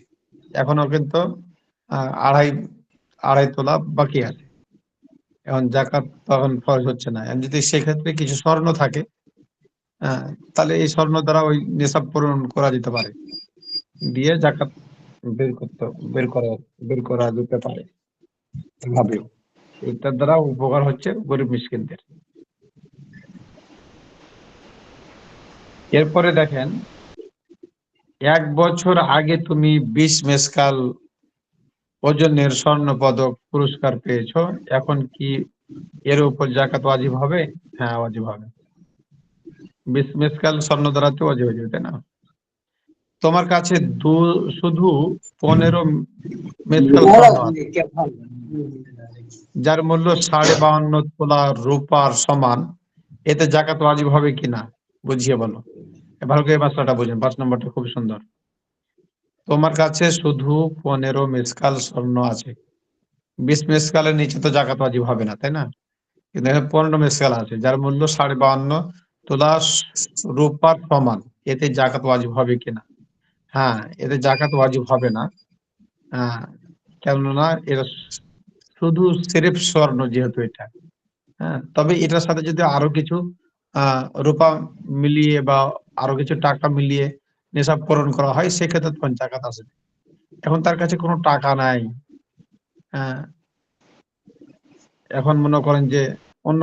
এখনো কিন্তু আড়াই আড়াই তোলা বাকি আছে। এখন জাকাত তখন ফরজ হচ্ছে না। এখন যদি সেক্ষেত্রে কিছু স্বর্ণ থাকে, তাহলে এই স্বর্ণ দ্বারা ওই নেশাব পূরণ করা যেতে পারে, দিয়ে জাকাত বের করতে বের করা যেতে পারে। ভাবেও এটার দ্বারা উপকার হচ্ছে গরিব মিসকিনদের। এরপরে দেখেন, 1 বছর আগে তুমি 20 মেসকাল ওজনের স্বর্ণ পদক পুরস্কার পেয়েছো, এখন কি এর উপর জাকাত ওয়াজিব হবে? হ্যাঁ, ওয়াজিব হবে। 20 মেসকাল স্বর্ণ দ্বারাতে ওয়াজিব হয়ে যাবে, তাই না? তোমার কাছে শুধু 15 মেসকাল স্বর্ণ আছে, যার মূল্য 52.5 তোলা রূপার সমান, এতে জাকাত ওয়াজিব হবে কিনা বুঝিয়ে বলো। ভালো করে বাচ্চাটা বুঝেন, 5 নম্বরটা খুব সুন্দর। তোমার কাছে শুধু 15 মেসকাল স্বর্ণ আছে, 20 মেসকালের নিচে তো জাকাত ওয়াজিব হবে না, তাই না? কিন্তু এখানে 15 মেসকাল আছে, যার মূল্য 52.5 তোলা রূপার সমান, এতে জাকাত ওয়াজিব হবে কিনা? হ্যাঁ, এতে জাকাত ওয়াজিব হবে না। কেননা এটা শুধু সিরেফ স্বর্ণ, যেহেতু এটা। হ্যাঁ, তবে এটার সাথে যদি আরো কিছু রূপা মিলিয়ে বা আরো কিছু টাকা মিলিয়ে নেশাব পূরণ করা হয়, সেক্ষেত্রে তখন জাকাত আসবে। এখন তার কাছে কোনো টাকা নাই, হ্যাঁ, এখন মনে করেন যে অন্য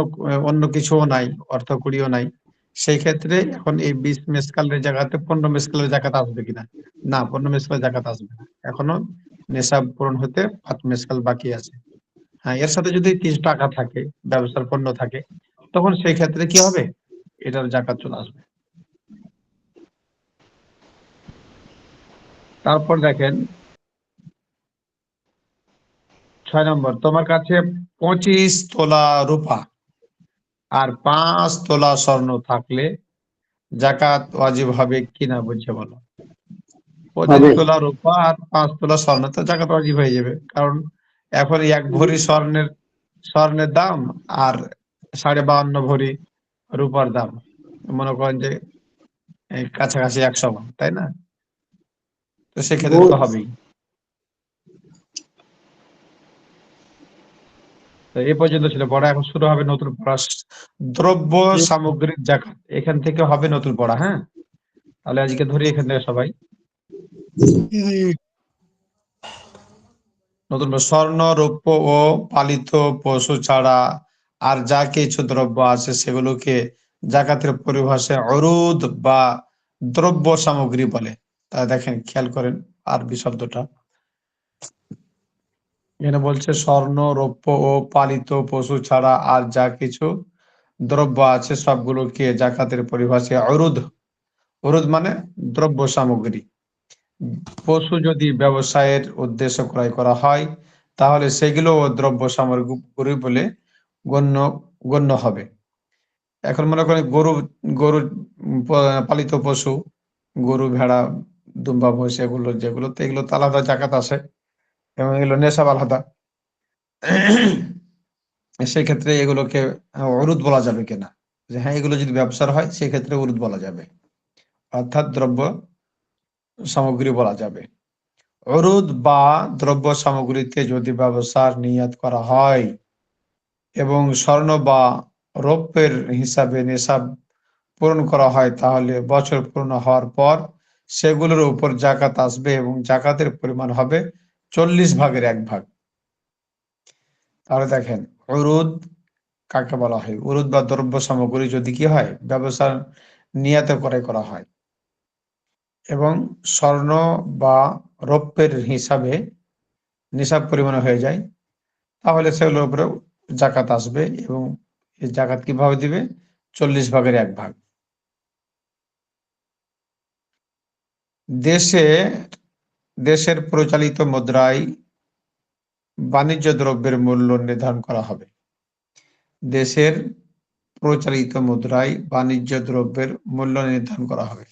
অন্য কিছুও নাই, অর্থ কুড়িও নাই, সেই ক্ষেত্রে এখন এই 20 মেসকালের জায়গাতে 15 মেসকালের জাকাত আসবে কিনা? না, 15 মেসকালের জাকাত আসবে না, এখনো নেশাব পূরণ হতে 5 মেসকাল বাকি আছে। হ্যাঁ, এর সাথে যদি কিছু টাকা থাকে, ব্যবসার পণ্য থাকে, তখন সেই ক্ষেত্রে কি হবে? এটার জাকাত চলে আসবে। তারপর দেখেন 6 নম্বর, তোমার কাছে 25 তোলা রূপা আর 5 তোলা স্বর্ণ থাকলে জাকাত ওয়াজিব হবে কিনা বুঝে বলো। 25 তোলা রূপা আর 5 তোলা স্বর্ণ, তো জাকাত ওয়াজিব হয়ে যাবে, কারণ এখন 1 ভরি স্বর্ণের দাম আর 52.5 ভরি রূপার দাম, মনে করেন যে এই কাছাকাছি 100 মান, তাই না? তো সেক্ষেত্রে তো হবেই। তো এই পর্যন্ত ছিল পড়া, এখন শুরু হবে নতুন পড়া, দ্রব্য সামগ্রীর জাকাত। এখান থেকে হবে নতুন পড়া। হ্যাঁ, তাহলে আজকে ধরি এখান থেকে সবাই নতুন স্বর্ণ, রৌপ্য ও পালিত পশু ছাড়া আর যা কিছু দ্রব্য আছে সেগুলোকে জাকাতের পরিভাষায় অরুদ বা দ্রব্য সামগ্রী বলে। তা দেখেন, খেয়াল করেন আরবি শব্দটা, এখানে বলছে স্বর্ণ, রৌপ্য ও পালিত পশু ছাড়া আর যা কিছু দ্রব্য আছে সবগুলোকে জাকাতের পরিভাষায় অরুদ, অরুদ মানে দ্রব্য সামগ্রী। পশু যদি ব্যবসায়ের উদ্দেশ্যে ক্রয় করা হয় তাহলে সেগুলো দ্রব্য সামগ্রী বলে গণ্য গণ্য হবে। এখন মনে করেন গরু, গরু পালিত পশু, গরু, ভেড়া, দুম্বা, মহিষ, এগুলো যেগুলো, তো এগুলো তো আলাদা জাকাত আছে এবং এগুলো নেশাব আলাদা। সেই ক্ষেত্রে এগুলোকে অরুদ বলা যাবে কিনা, যে হ্যাঁ এগুলো যদি ব্যবসার হয় সেই ক্ষেত্রে অরুদ বলা যাবে, অর্থাৎ দ্রব্য সামগ্রী বলা যাবে। অরুদ বা দ্রব্য সামগ্রীতে যদি ব্যবসার নিয়ত করা হয় এবং স্বর্ণ বা রৌপ্যের হিসাবে নেশাব পূরণ করা হয় তাহলে বছর পূর্ণ হওয়ার পর সেগুলোর উপর জাকাত আসবে এবং জাকাতের পরিমাণ হবে 40 ভাগের 1 ভাগ। তাহলে দেখেন, উরুদ কাকে বলা হয়? উরুদ বা দ্রব্য সামগ্রী যদি কি হয়, ব্যবসার নিয়তে করে করা হয় এবং স্বর্ণ বা রৌপ্যের হিসাবে নিসাব পরিমাণে হয়ে যায়, তাহলে সেগুলোর উপরে জাকাত আসবে এবং এই জাকাত কিভাবে দিবে? 40 ভাগের 1 ভাগ। দেশের প্রচলিত মুদ্রায় বাণিজ্য দ্রব্যের মূল্য নির্ধারণ করা হবে। দেশের প্রচলিত মুদ্রায় বাণিজ্য দ্রব্যের মূল্য নির্ধারণ করা হবে।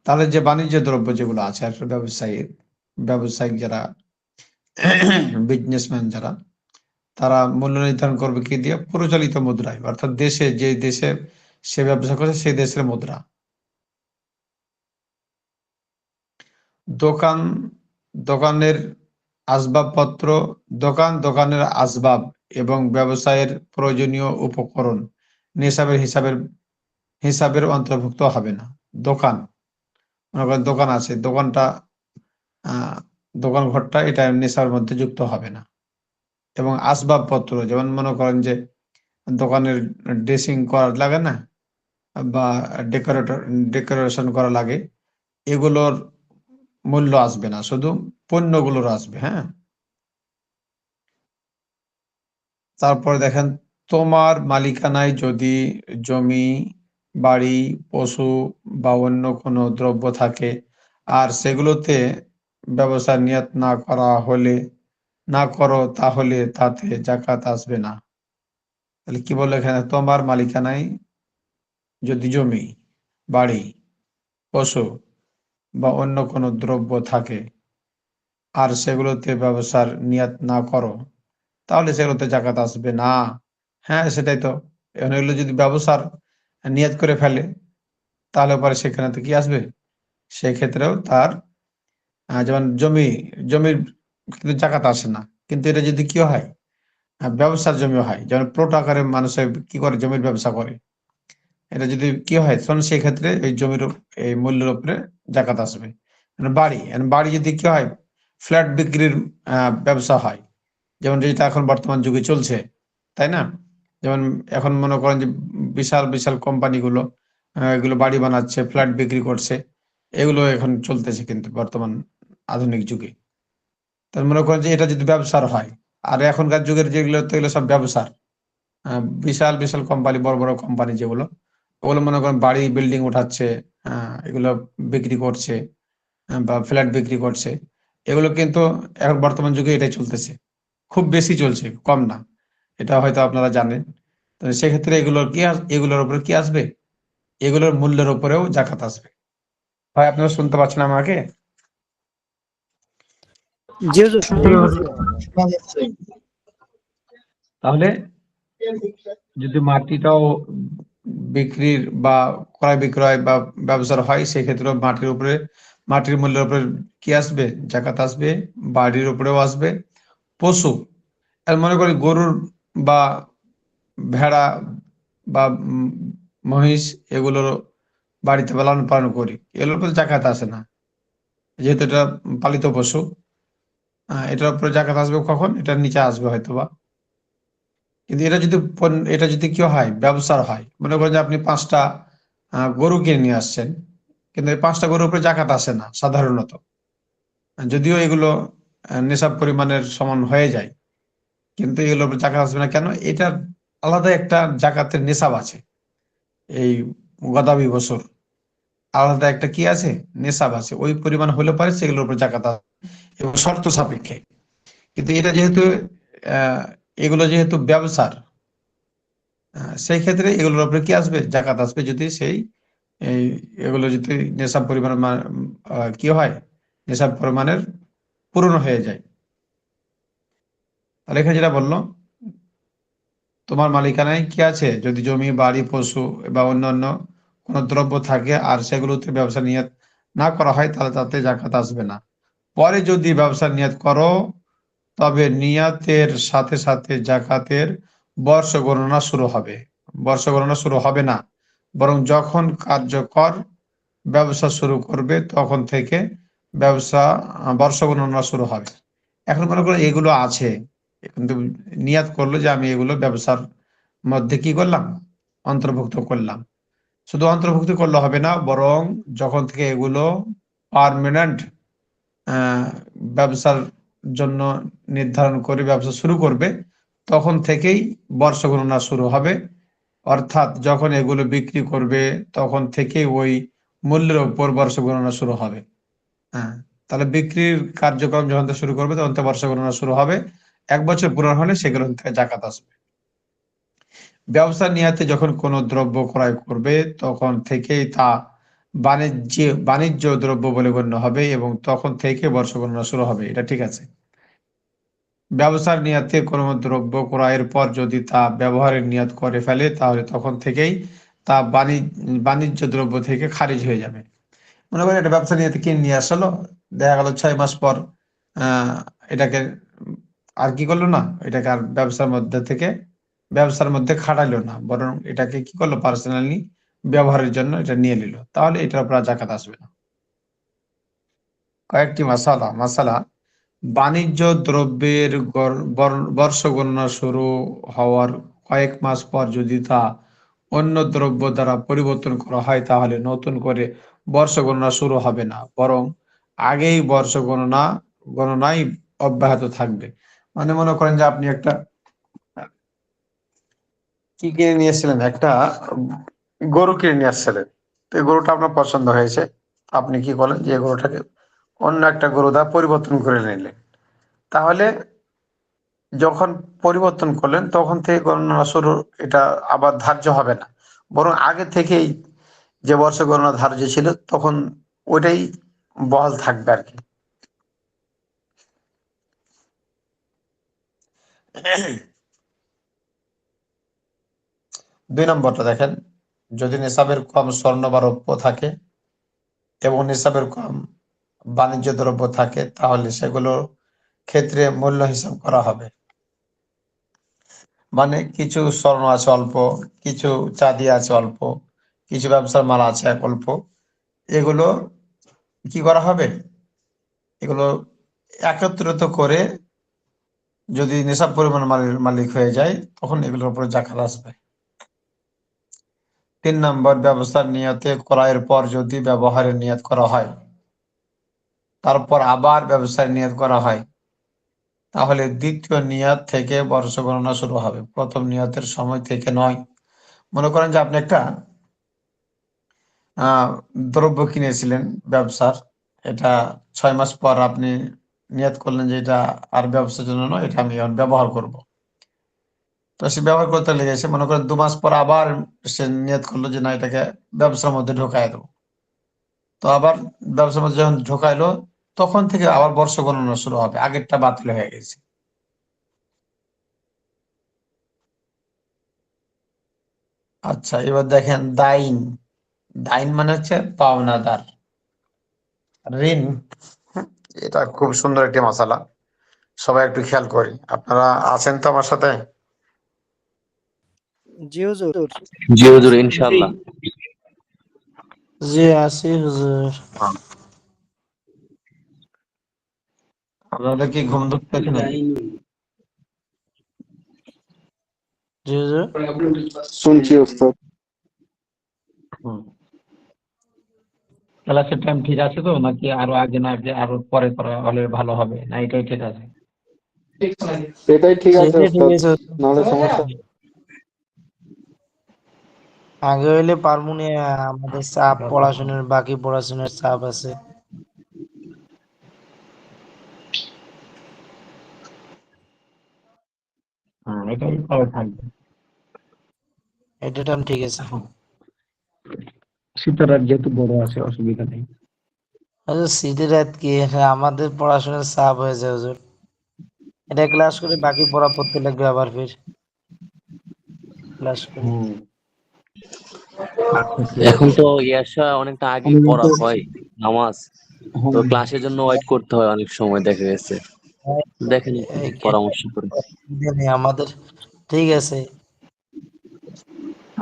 তাহলে যে বাণিজ্য দ্রব্য যেগুলো আছে, একটা ব্যবসায়িক যারা বিজনেসম্যান যারা, তারা মূল্য নির্ধারণ করবে কি দিয়ে? প্রচলিত মুদ্রায়, অর্থাৎ যে দেশে সে ব্যবসা করছে সেই দেশের মুদ্রা। দোকান, দোকানের আসবাবপত্র, দোকানের আসবাব এবং ব্যবসায়ের প্রয়োজনীয় উপকরণ নিসাবের হিসাবের অন্তর্ভুক্ত হবে না। দোকান, মনে করেন দোকান আছে, দোকান ঘরটা এটা নেশার মধ্যে যুক্ত হবে না। এবং আসবাবপত্র, যেমন মনে করেন যে দোকানের ড্রেসিং করা লাগে না, বা ডেকোরেশন করা লাগে, এগুলোর মূল্য আসবে না, শুধু পণ্যগুলোর আসবে। হ্যাঁ, তারপরে দেখেন, তোমার মালিকানায় যদি জমি, বাড়ি, পশু বা অন্য কোনো দ্রব্য থাকে আর সেগুলোতে ব্যবসার নিয়ত না করো তাহলে তাতে জাকাত আসবে না। তাহলে কি বললো এখানে? তোমার মালিকানায় যদি জমি, বাড়ি, পশু বা অন্য কোনো দ্রব্য থাকে আর সেগুলোতে ব্যবসার নিয়ত না করো তাহলে সেগুলোতে জাকাত আসবে না। হ্যাঁ, সেটাই তো। এখন এগুলো যদি ব্যবসার নিয়ত করে ফেলে তাহলে পরে সেখানে তো কি আসবে? সেক্ষেত্রেও তার যেমন জমির কিন্তু জাকাত আসে না, কিন্তু এটা যদি কি হয়, ব্যবসার জমি হয়, যেমন প্লট আকারে মানুষে কি করে, জমির ব্যবসা করে, এটা যদি কি হয় তখন সেই ক্ষেত্রে এই জমির এই মূল্যের উপরে জাকাত আসবে। মানে বাড়ি যদি কি হয়, ফ্ল্যাট বিক্রির ব্যবসা হয়, যেমন যেটা এখন বর্তমান যুগে চলছে, তাই না? যেমন এখন মনে করেন যে বিশাল বিশাল কোম্পানিগুলো এগুলো বাড়ি বানাচ্ছে, ফ্ল্যাট বিক্রি করছে, এগুলো এখন চলতেছে কিন্তু বর্তমান আধুনিক যুগে। তার মনে করেন যে এটা যদি ব্যবসার হয়, আর এখনকার যুগের যেগুলো, তো এগুলো সব ব্যবসার বিশাল বিশাল কোম্পানি, বড় বড় কোম্পানি যেগুলো, ওগুলো মনে করেন বাড়ি বিল্ডিং উঠাচ্ছে, এগুলো বিক্রি করছে, বা ফ্ল্যাট বিক্রি করছে, এগুলো কিন্তু এখন বর্তমান যুগে এটাই চলতেছে, খুব বেশি চলছে, কম না। এটা হয়তো আপনারা জানেন। তো সেক্ষেত্রে এগুলোর উপরে কি আসবে? এগুলোর মূল্যের উপরেও জাকাত আসবে। ভাই আপনারা শুনতে পাচ্ছেন আমাকে? জি হুজুর, শুনতে পাচ্ছি। তাহলে যদি মাটিটাও বিক্রির বা ক্রয় বিক্রয় বা ব্যবসার হয়, সেক্ষেত্রে মাটির মূল্যের উপরে কি আসবে? জাকাত আসবে। বাড়ির উপরেও আসবে। পশু, আর মনে করি গরুর বা ভেড়া বা মহিষ, এগুলোর বাড়িতে লালন পালন করি, এগুলোর উপরে জাকাত আসে না, যেহেতু এটা পালিত পশু। এটার উপরে জাকাত আসবে কখন? এটার নিচে আসবে হয়তোবা। কিন্তু এটা যদি কি হয়, ব্যবসার হয়, মনে করেন যে আপনি 5টা গরু কিনে নিয়ে আসছেন, কিন্তু এই 5টা গরুর উপরে জাকাত আসে না সাধারণত, যদিও এগুলো নেশাব পরিমাণের সমান হয়ে যায়, কিন্তু এগুলোর উপর জাকাত আসবে না কেন? এটার আলাদা একটা জাকাতের নেশাব আছে। এই গদাবি বছর আলাদা একটা কি আছে, নেশাব আছে, ওই পরিমাণ হলে পারে সেগুলোর উপর জাকাত আসবে এবং শর্ত সাপেক্ষে। কিন্তু এটা যেহেতু আহ এগুলো যেহেতু ব্যবসার, সেই ক্ষেত্রে এগুলোর উপরে কি আসবে, জাকাত আসবে যদি সেই এই এগুলো যদি নেশাব পরিমাণ কি হয়, নেশাব পরিমাণের পূরণ হয়ে যায়। তাহলে এখানে যেটা বললো, তোমার মালিকানায় কি আছে, যদি জমি বাড়ি পশু বা অন্যান্য কোনো দ্রব্য থাকে আর সেগুলোতে ব্যবসা নিয়ত না করা হয় তাহলে তাতে জাকাত আসবে না। পরে যদি ব্যবসা নিয়ত করো তবে নিয়াতের সাথে সাথে জাকাতের বর্ষ গণনা শুরু হবে। বর্ষ গণনা শুরু হবে না, বরং যখন কার্যকর ব্যবসা শুরু করবে তখন থেকে ব্যবসা বর্ষ গণনা শুরু হবে। এখন মনে করো এগুলো আছে, কিন্তু নিয়াত করলো যে আমি এগুলো ব্যবসার মধ্যে কি করলাম, অন্তর্ভুক্ত করলাম। শুধু অন্তর্ভুক্ত করলে হবে না, বরং যখন থেকে এগুলো পার্মানেন্ট ব্যবসার জন্য নির্ধারণ করে ব্যবসা শুরু করবে তখন থেকেই বর্ষ গণনা শুরু হবে। অর্থাৎ যখন এগুলো বিক্রি করবে তখন থেকেই ওই মূল্যের উপর বর্ষ গণনা শুরু হবে। হ্যাঁ, তাহলে বিক্রির কার্যক্রম যখন থেকে শুরু করবে তখন থেকে বর্ষ গণনা শুরু হবে। 1 বছর পূরণ হলে সেগুলো থেকে জাকাত আসবে। ব্যবসা নিয়াতে যখন কোনো দ্রব্য ক্রয় করবে তখন থেকেই তা বাণিজ্য দ্রব্য বলে গণ্য হবে এবং তখন থেকে বর্ষ গণনা শুরু হবে। এটা ঠিক আছে। ব্যবসার নিয়াতে কোনো দ্রব্য ক্রয়ের পর যদি তা ব্যবহারের নিয়ত করে ফেলে তাহলে তখন থেকেই তা বাণিজ্য দ্রব্য থেকে খারিজ হয়ে যাবে। মনে করেন এটা ব্যবসা নিয়াতে কিনে নিয়ে আসলো, দেখা গেল 6 মাস পর এটাকে আর কি করলো না, এটাকে আর ব্যবসার মধ্যে খাটাইলো না, বরং এটাকে কি করলো, পার্সোনালি ব্যবহারের জন্য এটা নিয়ে নিল, তাহলে এটার উপর আর জাকাত আসবে না। কয়েকটি মাসালা বাণিজ্য দ্রব্যের বর্ষ গণনা শুরু হওয়ার কয়েক মাস পর যদি তা অন্য দ্রব্য দ্বারা পরিবর্তন করা হয় তাহলে নতুন করে বর্ষ গণনা শুরু হবে না, বরং আগেই বর্ষ গণনাই অব্যাহত থাকবে। মানে মনে করেন যে আপনি একটা কি কিনে নিয়ে এসেছিলেন, একটা গরু কিনে নিয়ে আসছিলেন। তো এই গরুটা আপনার পছন্দ হয়েছে, আপনি কি করলেন যে এই গরুটাকে অন্য একটা গরু দ্বারা পরিবর্তন করে নিলেন। তাহলে যখন পরিবর্তন করলেন তখন থেকে গণনা শুরু, এটা আবার ধার্য হবে না, বরং আগে থেকেই যে বর্ষ গণনা ধার্য ছিল তখন ওইটাই বহাল থাকবে আর কি। 2 নম্বরটা দেখেন, যদি নিসাবের কম স্বর্ণ বা রৌপ্য থাকে এবং নিসাবের কম বাণিজ্য দ্রব্য থাকে তাহলে সেগুলোর ক্ষেত্রে মূল্য হিসাব করা হবে। মানে কিছু স্বর্ণ আছে অল্প, কিছু চাঁদি আছে অল্প, কিছু ব্যবসার মাল আছে অল্প, এগুলো কি করা হবে, এগুলো একত্রিত করে যদি নিসাব পরিমাণ মালিক হয়ে যায় তখন এগুলোর উপরে জাকাত আসবে। 3 নম্বর, ব্যবসার নিয়তে ক্রয়ের পর যদি ব্যবহারের নিয়ত করা হয় তারপর আবার ব্যবসার নিয়ত করা হয় তাহলে দ্বিতীয় নিয়ত থেকে বর্ষ গণনা শুরু হবে, প্রথম নিয়তের সময় থেকে নয়। মনে করেন যে আপনি একটা দ্রব্য কিনেছিলেন ব্যবসার, এটা 6 মাস পর আপনি নিয়ত করলেন যে এটা আর ব্যবসার জন্য নয়, এটা আমি এখন ব্যবহার করব। তো সে ব্যবহার করতে লেগেছে, মনে করেন 2 মাস পর আবার সে নিয়ত করলো যে না এটাকে ব্যবসার মধ্যে ঢোকায় দেবো। তো আবার ব্যবসার মধ্যে যখন ঢোকাইলো তখন থেকে আবার বর্ষ গণনা শুরু হবে, আগেরটা বাতিল হয়ে গেছে। আচ্ছা, এবার দেখেন দাইন। দাইন মানে হচ্ছে পাওনাদার, ঋণ। এটা খুব সুন্দর একটি মশালা, সবাই একটু খেয়াল করি। আপনারা আছেন তো আমার সাথে? জি হুজুর। জি হুজুর, ইনশাআল্লাহ। জি আছি হুজুর। আপনাদের কি ঘুম ধরতেছে না? জি হুজুর। শুনছি ওস্তাদ। ক্লাসের টাইম ঠিক আছে তো, নাকি আরো আগে না আগে আরো পরে করা হলে ভালো হবে, না এটাই ঠিক আছে? এটাই ঠিক আছে সেটাই ঠিক ওস্তাদ, আছে। নাহলে সমস্যা। আগে হইলে পারমুনি, আমাদের চাপ পড়াশোনার, বাকি পড়াশোনার চাপ আছে। এটাই ভালো থাকবে। এটা টাইম ঠিক আছে। শীতের রাত যেহেতু বড় আছে, অসুবিধা নেই। হুজুর শীতের রাত কি, আমাদের পড়াশোনার চাপ হয়ে যায় হুজুর। এটা ক্লাস করে বাকি পড়া পড়তে লাগবে আবার ফির ক্লাস করে। হুম। আচ্ছা ঠিক এখন আছে। তো ইয়াশা অনেকটা আগেই আমি পড়া তো হয় নামাজ, তো হ্যাঁ, ক্লাসের জন্য ওয়েট করতে হয় অনেক সময় দেখা গেছে। দেখেন একটু পরামর্শ করে। আমাদের ঠিক আছে।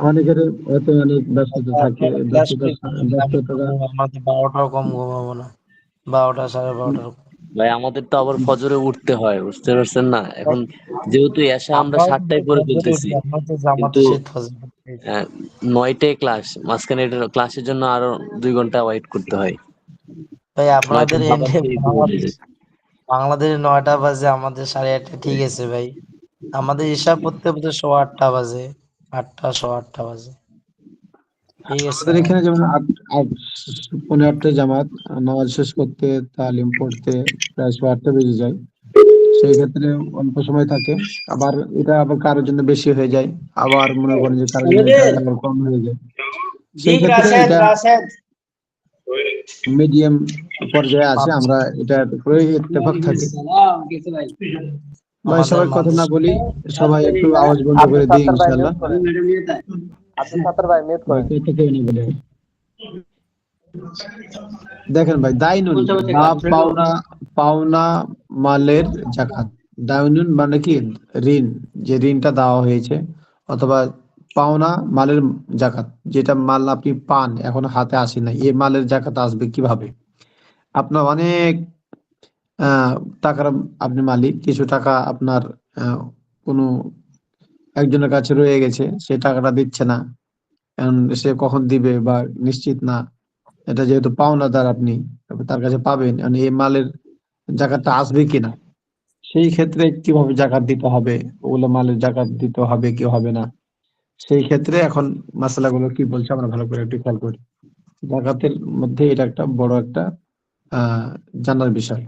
অনেকের হয়তো অনেক ব্যস্ততা থাকে, আপনারা ক্লাস ব্যস্ততা করে ফেলেন, আমি তো ব্যস্ততা আমাদের 12টাও কম ঘুমাবো না, 12টা 12:30টার। ভাই আমাদের তো আবার ফজরে উঠতে হয়, বুঝতে পারছেন না? এখন যেহেতু এসা আমরা আমরাও কিন্তু 7টায় পড়ে ফজরে ফেলতেছি, উঠি, আমরা তো জামাতে কিন্তু সেই ফজরে উঠি। 9টায় ক্লাস, মাঝখানে এটা ক্লাসের জন্য আরো 2 ঘন্টা ওয়েট করতে হয়। ভাই 9টার আপনাদের খাবার এনে খেয়ে ঘুমোতে বাংলাদেশ, যায়। বাংলাদেশে 9টা বাজে, আমাদের 8:30 ঠিক আছে ভাই। আমাদের হিসাব করতে করতে 8:15 বাজে, 8টা 8:15 বাজে, ঠিক আছে। আমাদের এখানে যেমন আট 8:45 জামাত, নামাজ শেষ করতে, তালিম পড়তে প্রায় 8টা বেজে যায়। সেই ক্ষেত্রে অল্প সময় থাকে। আবার এটা আবার কারোর জন্য বেশি হয়ে যায়, আবার মনে করেন যে কারোর জন্য এটা আবার কম হয়ে যায়। জি সেই ক্ষেত্রে রাশেদ এটা রাশেদ মিডিয়াম পর্যায়ে আছে, আমরা এটা করে ইত্তেফাক থাকি। ভাই আমাদের সবাই কথা না মাদ্রাসা। বলি, সবাই একটু আওয়াজ বন্ধ করে দিই ইনশাআল্লাহ। ভাই কথা কেউ না বলে। দেখেন ভাই, দাইনুন বা পাওনা, পাওনা মালের জাকাত। দাইনুন মানে কি, ঋণ, যে ঋণটা দেওয়া হয়েছে, অথবা পাওনা মালের জাকাত, যেটা মাল আপনি পান এখন হাতে আসে না, এই মালের জাকাত আসবে কিভাবে? আপনার অনেক আহ টাকার আপনি মালিক, কিছু টাকা আপনার কোনো একজনের কাছে রয়ে গেছে, সে টাকাটা দিচ্ছে না, এখন সে কখন দিবে বা নিশ্চিত না। এটা যেহেতু পাওনাদার আপনি, তার কাছে পাবেন, মানে এই মালের জাকাতটা আসবে কিনা, সেই ক্ষেত্রে কিভাবে জাকাত দিতে হবে, ওগুলো মালের জাকাত দিতে হবে কি হবে না, সেই ক্ষেত্রে এখন মাসালাগুলো কি বলছে আমরা ভালো করে একটু খেয়াল করি। জাকাতের মধ্যে এটা একটা বড় একটা আহ জানার বিষয়।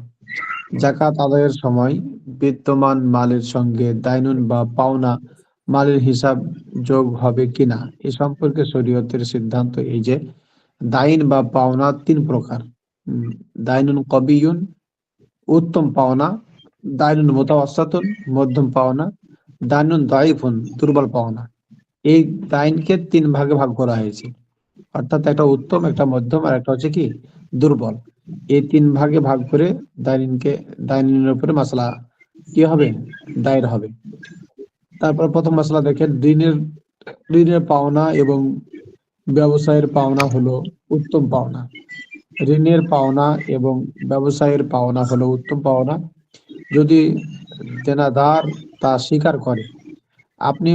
জাকাত আদায়ের সময় বিদ্যমান মালের সঙ্গে দাইনুন বা পাওনা মালের হিসাব যোগ হবে কিনা এ সম্পর্কে শরীয়তের সিদ্ধান্ত এই যে, দাইন বা পাওনা 3 প্রকার। দাইনুন কবিয়ুন, উত্তম পাওনা; দাইনুন মুতাওয়াসসাতুন, মধ্যম পাওনা; দাইনুন দাইফুন, দুর্বল পাওনা। এই দাইনকে 3 ভাগে ভাগ করা হয়েছে, অর্থাৎ একটা উত্তম, একটা মধ্যম, আর একটা হচ্ছে কি দুর্বল। এই 3 ভাগে ভাগ করে দাইনকে, দাইনের উপরে মাসলা কি হবে, দায়ের হবে। তারপর প্রথম মাসলা দেখেন, ঋণের, ঋণের পাওনা এবং ব্যবসায়ের পাওনা হলো উত্তম পাওনা। ঋণের পাওনা এবং ব্যবসায়ের পাওনা হলো উত্তম পাওনা যদি দেনাদার তা স্বীকার করে, আপনি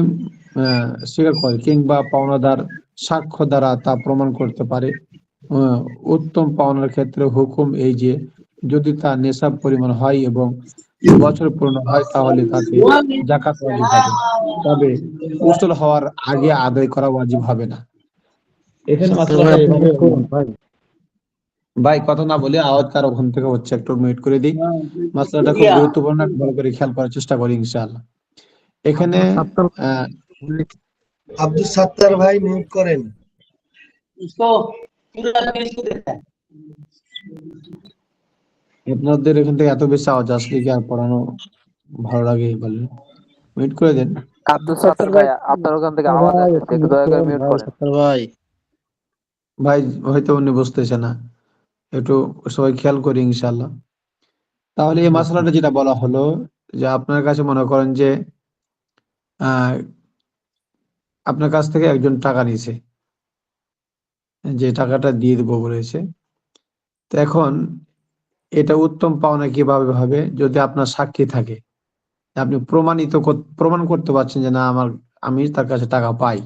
স্বীকার করে, কিংবা পাওনাদার সাক্ষ্য দ্বারা তা প্রমাণ করতে পারে। আহ, উত্তম পাওনার ক্ষেত্রে হুকুম এই যে, যদি তা নেশাব পরিমাণ হয় এবং বছর পূর্ণ হয়, তাহলে তাতে জাকাত ওয়াজিব হবে, তবে উসুল হওয়ার আগে আদায় করা ওয়াজিব হবে না। এখানে মাসালাটা আপনি নোট করুন ভাই। ভাই কথা না বলে, আওয়াজ কার ওখান থেকে হচ্ছে একটু মিউট করে দিই। মাসালাটা খুব গুরুত্বপূর্ণ, একটু ভালো করে খেয়াল করার চেষ্টা করি ইনশাআল্লাহ। এখানে আহ আব্দুল সাত্তার ভাই মিউট করেন। আপনাদের এখান থেকে এত বেশি আওয়াজ আসলে কি আর পড়ানো ভালো লাগে বলেন? মিউট করে দেন। আব্দুল সাত্তার ভাই, আপনার ওখান থেকে আওয়াজ আসতেছে, একটু দয়া করে মিউট করেন। সাত্তার ভাই ভাই হয়তো উনি বুঝতেছে না, একটু সবাই খেয়াল করি ইনশাআল্লাহ। তাহলে এই মাসালাটা যেটা বলা হলো, যে আপনার কাছে মনে করেন যে আহ আপনার কাছ থেকে একজন টাকা নিছে, যে টাকাটা দিয়ে দেবো বলেছে। তো এখন এটা উত্তম পাওনা কিভাবে হবে, যদি আপনার সাক্ষী থাকে, আপনি প্রমাণ করতে পারছেন যে না, আমি তার কাছে টাকা পাই,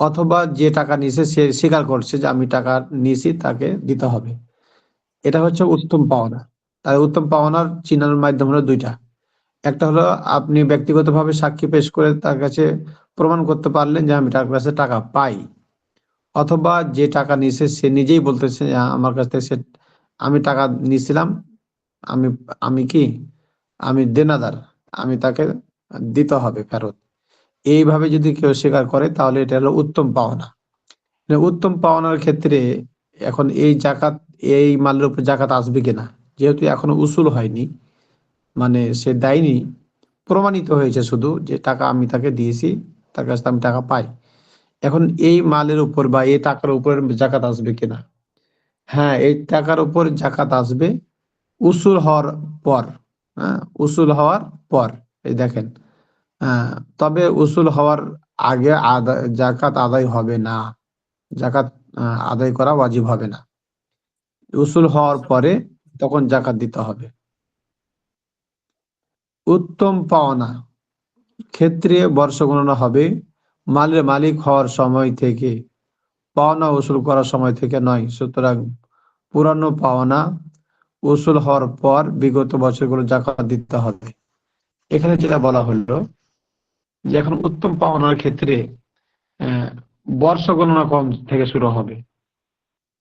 অথবা যে টাকা নিছে সে স্বীকার করছে যে আমি টাকা নিছি, তাকে দিতে হবে। এটা হচ্ছে উত্তম পাওনা। তাই উত্তম পাওনার চিহ্নের মাধ্যম হলো 2টা। একটা হলো আপনি ব্যক্তিগতভাবে সাক্ষী পেশ করে তার কাছে প্রমাণ করতে পারলেন যে আমি তার কাছে টাকা পাই, অথবা যে টাকা নিছে সে নিজেই বলতেছে যে আমার কাছ থেকে আমি টাকা নিয়েছিলাম, আমি আমি কি আমি দেনাদার, আমি তাকে দিতে হবে ফেরত। এইভাবে যদি কেউ স্বীকার করে তাহলে এটা হলো উত্তম পাওনা। উত্তম পাওনার ক্ষেত্রে এখন এই মালের উপর জাকাত আসবে কিনা, যেহেতু এখনো উসুল হয়নি, মানে সে দেয়নি, প্রমাণিত হয়েছে শুধু যে টাকা আমি তাকে দিয়েছি, তার কাছ থেকে আমি টাকা পাই। এখন এই মালের উপর বা এই টাকার উপর জাকাত আসবে কিনা? হ্যাঁ, এই টাকার উপর জাকাত আসবে উসুল হওয়ার পর। হ্যাঁ, উসুল হওয়ার পর। এই দেখেন, তবে উসুল হওয়ার আগে জাকাত আদায় হবে না। জাকাত আদায় করা ওয়াজিব হবে না। উসুল হওয়ার পরে তখন জাকাত দিতে হবে। উত্তম পাওনা ক্ষেত্রে বর্ষ গণনা হবে মালের মালিক হওয়ার সময় থেকে, পাওনা উসুল করার সময় থেকে নয়। সুতরাং পুরানো পাওনা উসুল হওয়ার পর বিগত বছরগুলো জাকাত দিতে হবে। এখানে যেটা বলা হলো যে এখন উত্তম পাওনার ক্ষেত্রে বর্ষ গণনা কম থেকে শুরু হবে।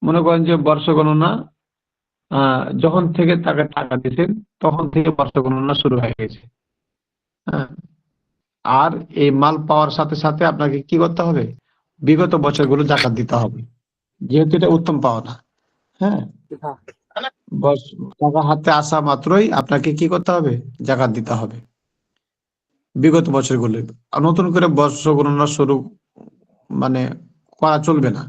মনে করেন যে বর্ষ গণনা যখন থেকে তাকে টাকা দিয়েছেন তখন থেকে বর্ষ গণনা শুরু হয়ে গেছে। হ্যাঁ, আর এই মাল পাওয়ার সাথে সাথে আপনাকে কি করতে হবে? বিগত বছরগুলো জাকাত দিতে হবে, যেহেতু এটা উত্তম পাওনা। হ্যাঁ, টাকা হাতে আসা মাত্রই আপনাকে কি করতে হবে? জাকাত দিতে হবে বিগত বছরগুলো। আর নতুন করে বর্ষ গণনা শুরু মানে করা চলবে না।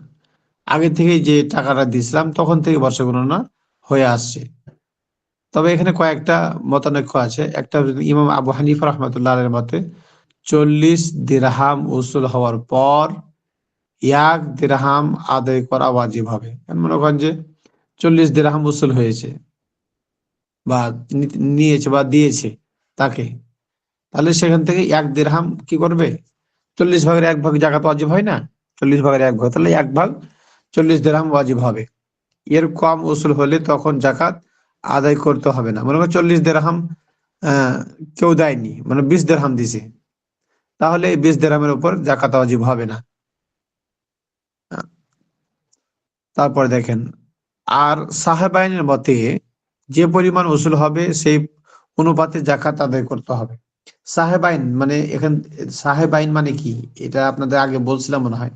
আগে থেকে যে টাকাটা দিয়েছিলাম তখন থেকে বর্ষ গণনা হয়ে আসছে। তবে এখানে কয়েকটা মতানৈক্য আছে। একটা ইমাম আবু হানিফা রহমতুল্লাহ আলাইহির মতে 40 দিরহাম উসুল হওয়ার পর 1 দিরহাম আদায় করা ওয়াজিব হবে। মনে করেন যে 40 দিরহাম উসুল হয়েছে বা নিয়েছে বা দিয়েছে তাকে, তাহলে সেখান থেকে 1 দিরহাম কি করবে? 40 ভাগের 1 ভাগ জাকাত ওয়াজিব হয় না? 40 ভাগের 1 ভাগ, তাহলে 1 ভাগ 40 দিরহাম ওয়াজিব হবে। এর কম উসুল হলে তখন জাকাত আদায় করতে হবে না। মনে করেন 40 দিরহাম কেউ দেয়নি, মানে 20 দিরহাম দিছে, তাহলে এই 20 দিরহামের উপর জাকাত ওয়াজিব হবে না। তারপর দেখেন, আর সাহেবাইনের মতে যে পরিমাণ উসুল হবে সেই অনুপাতে জাকাত আদায় করতে হবে। সাহেবাইন মানে সাহেবাইন মানে কি, এটা আপনাদের আগে বলছিলাম মনে হয়,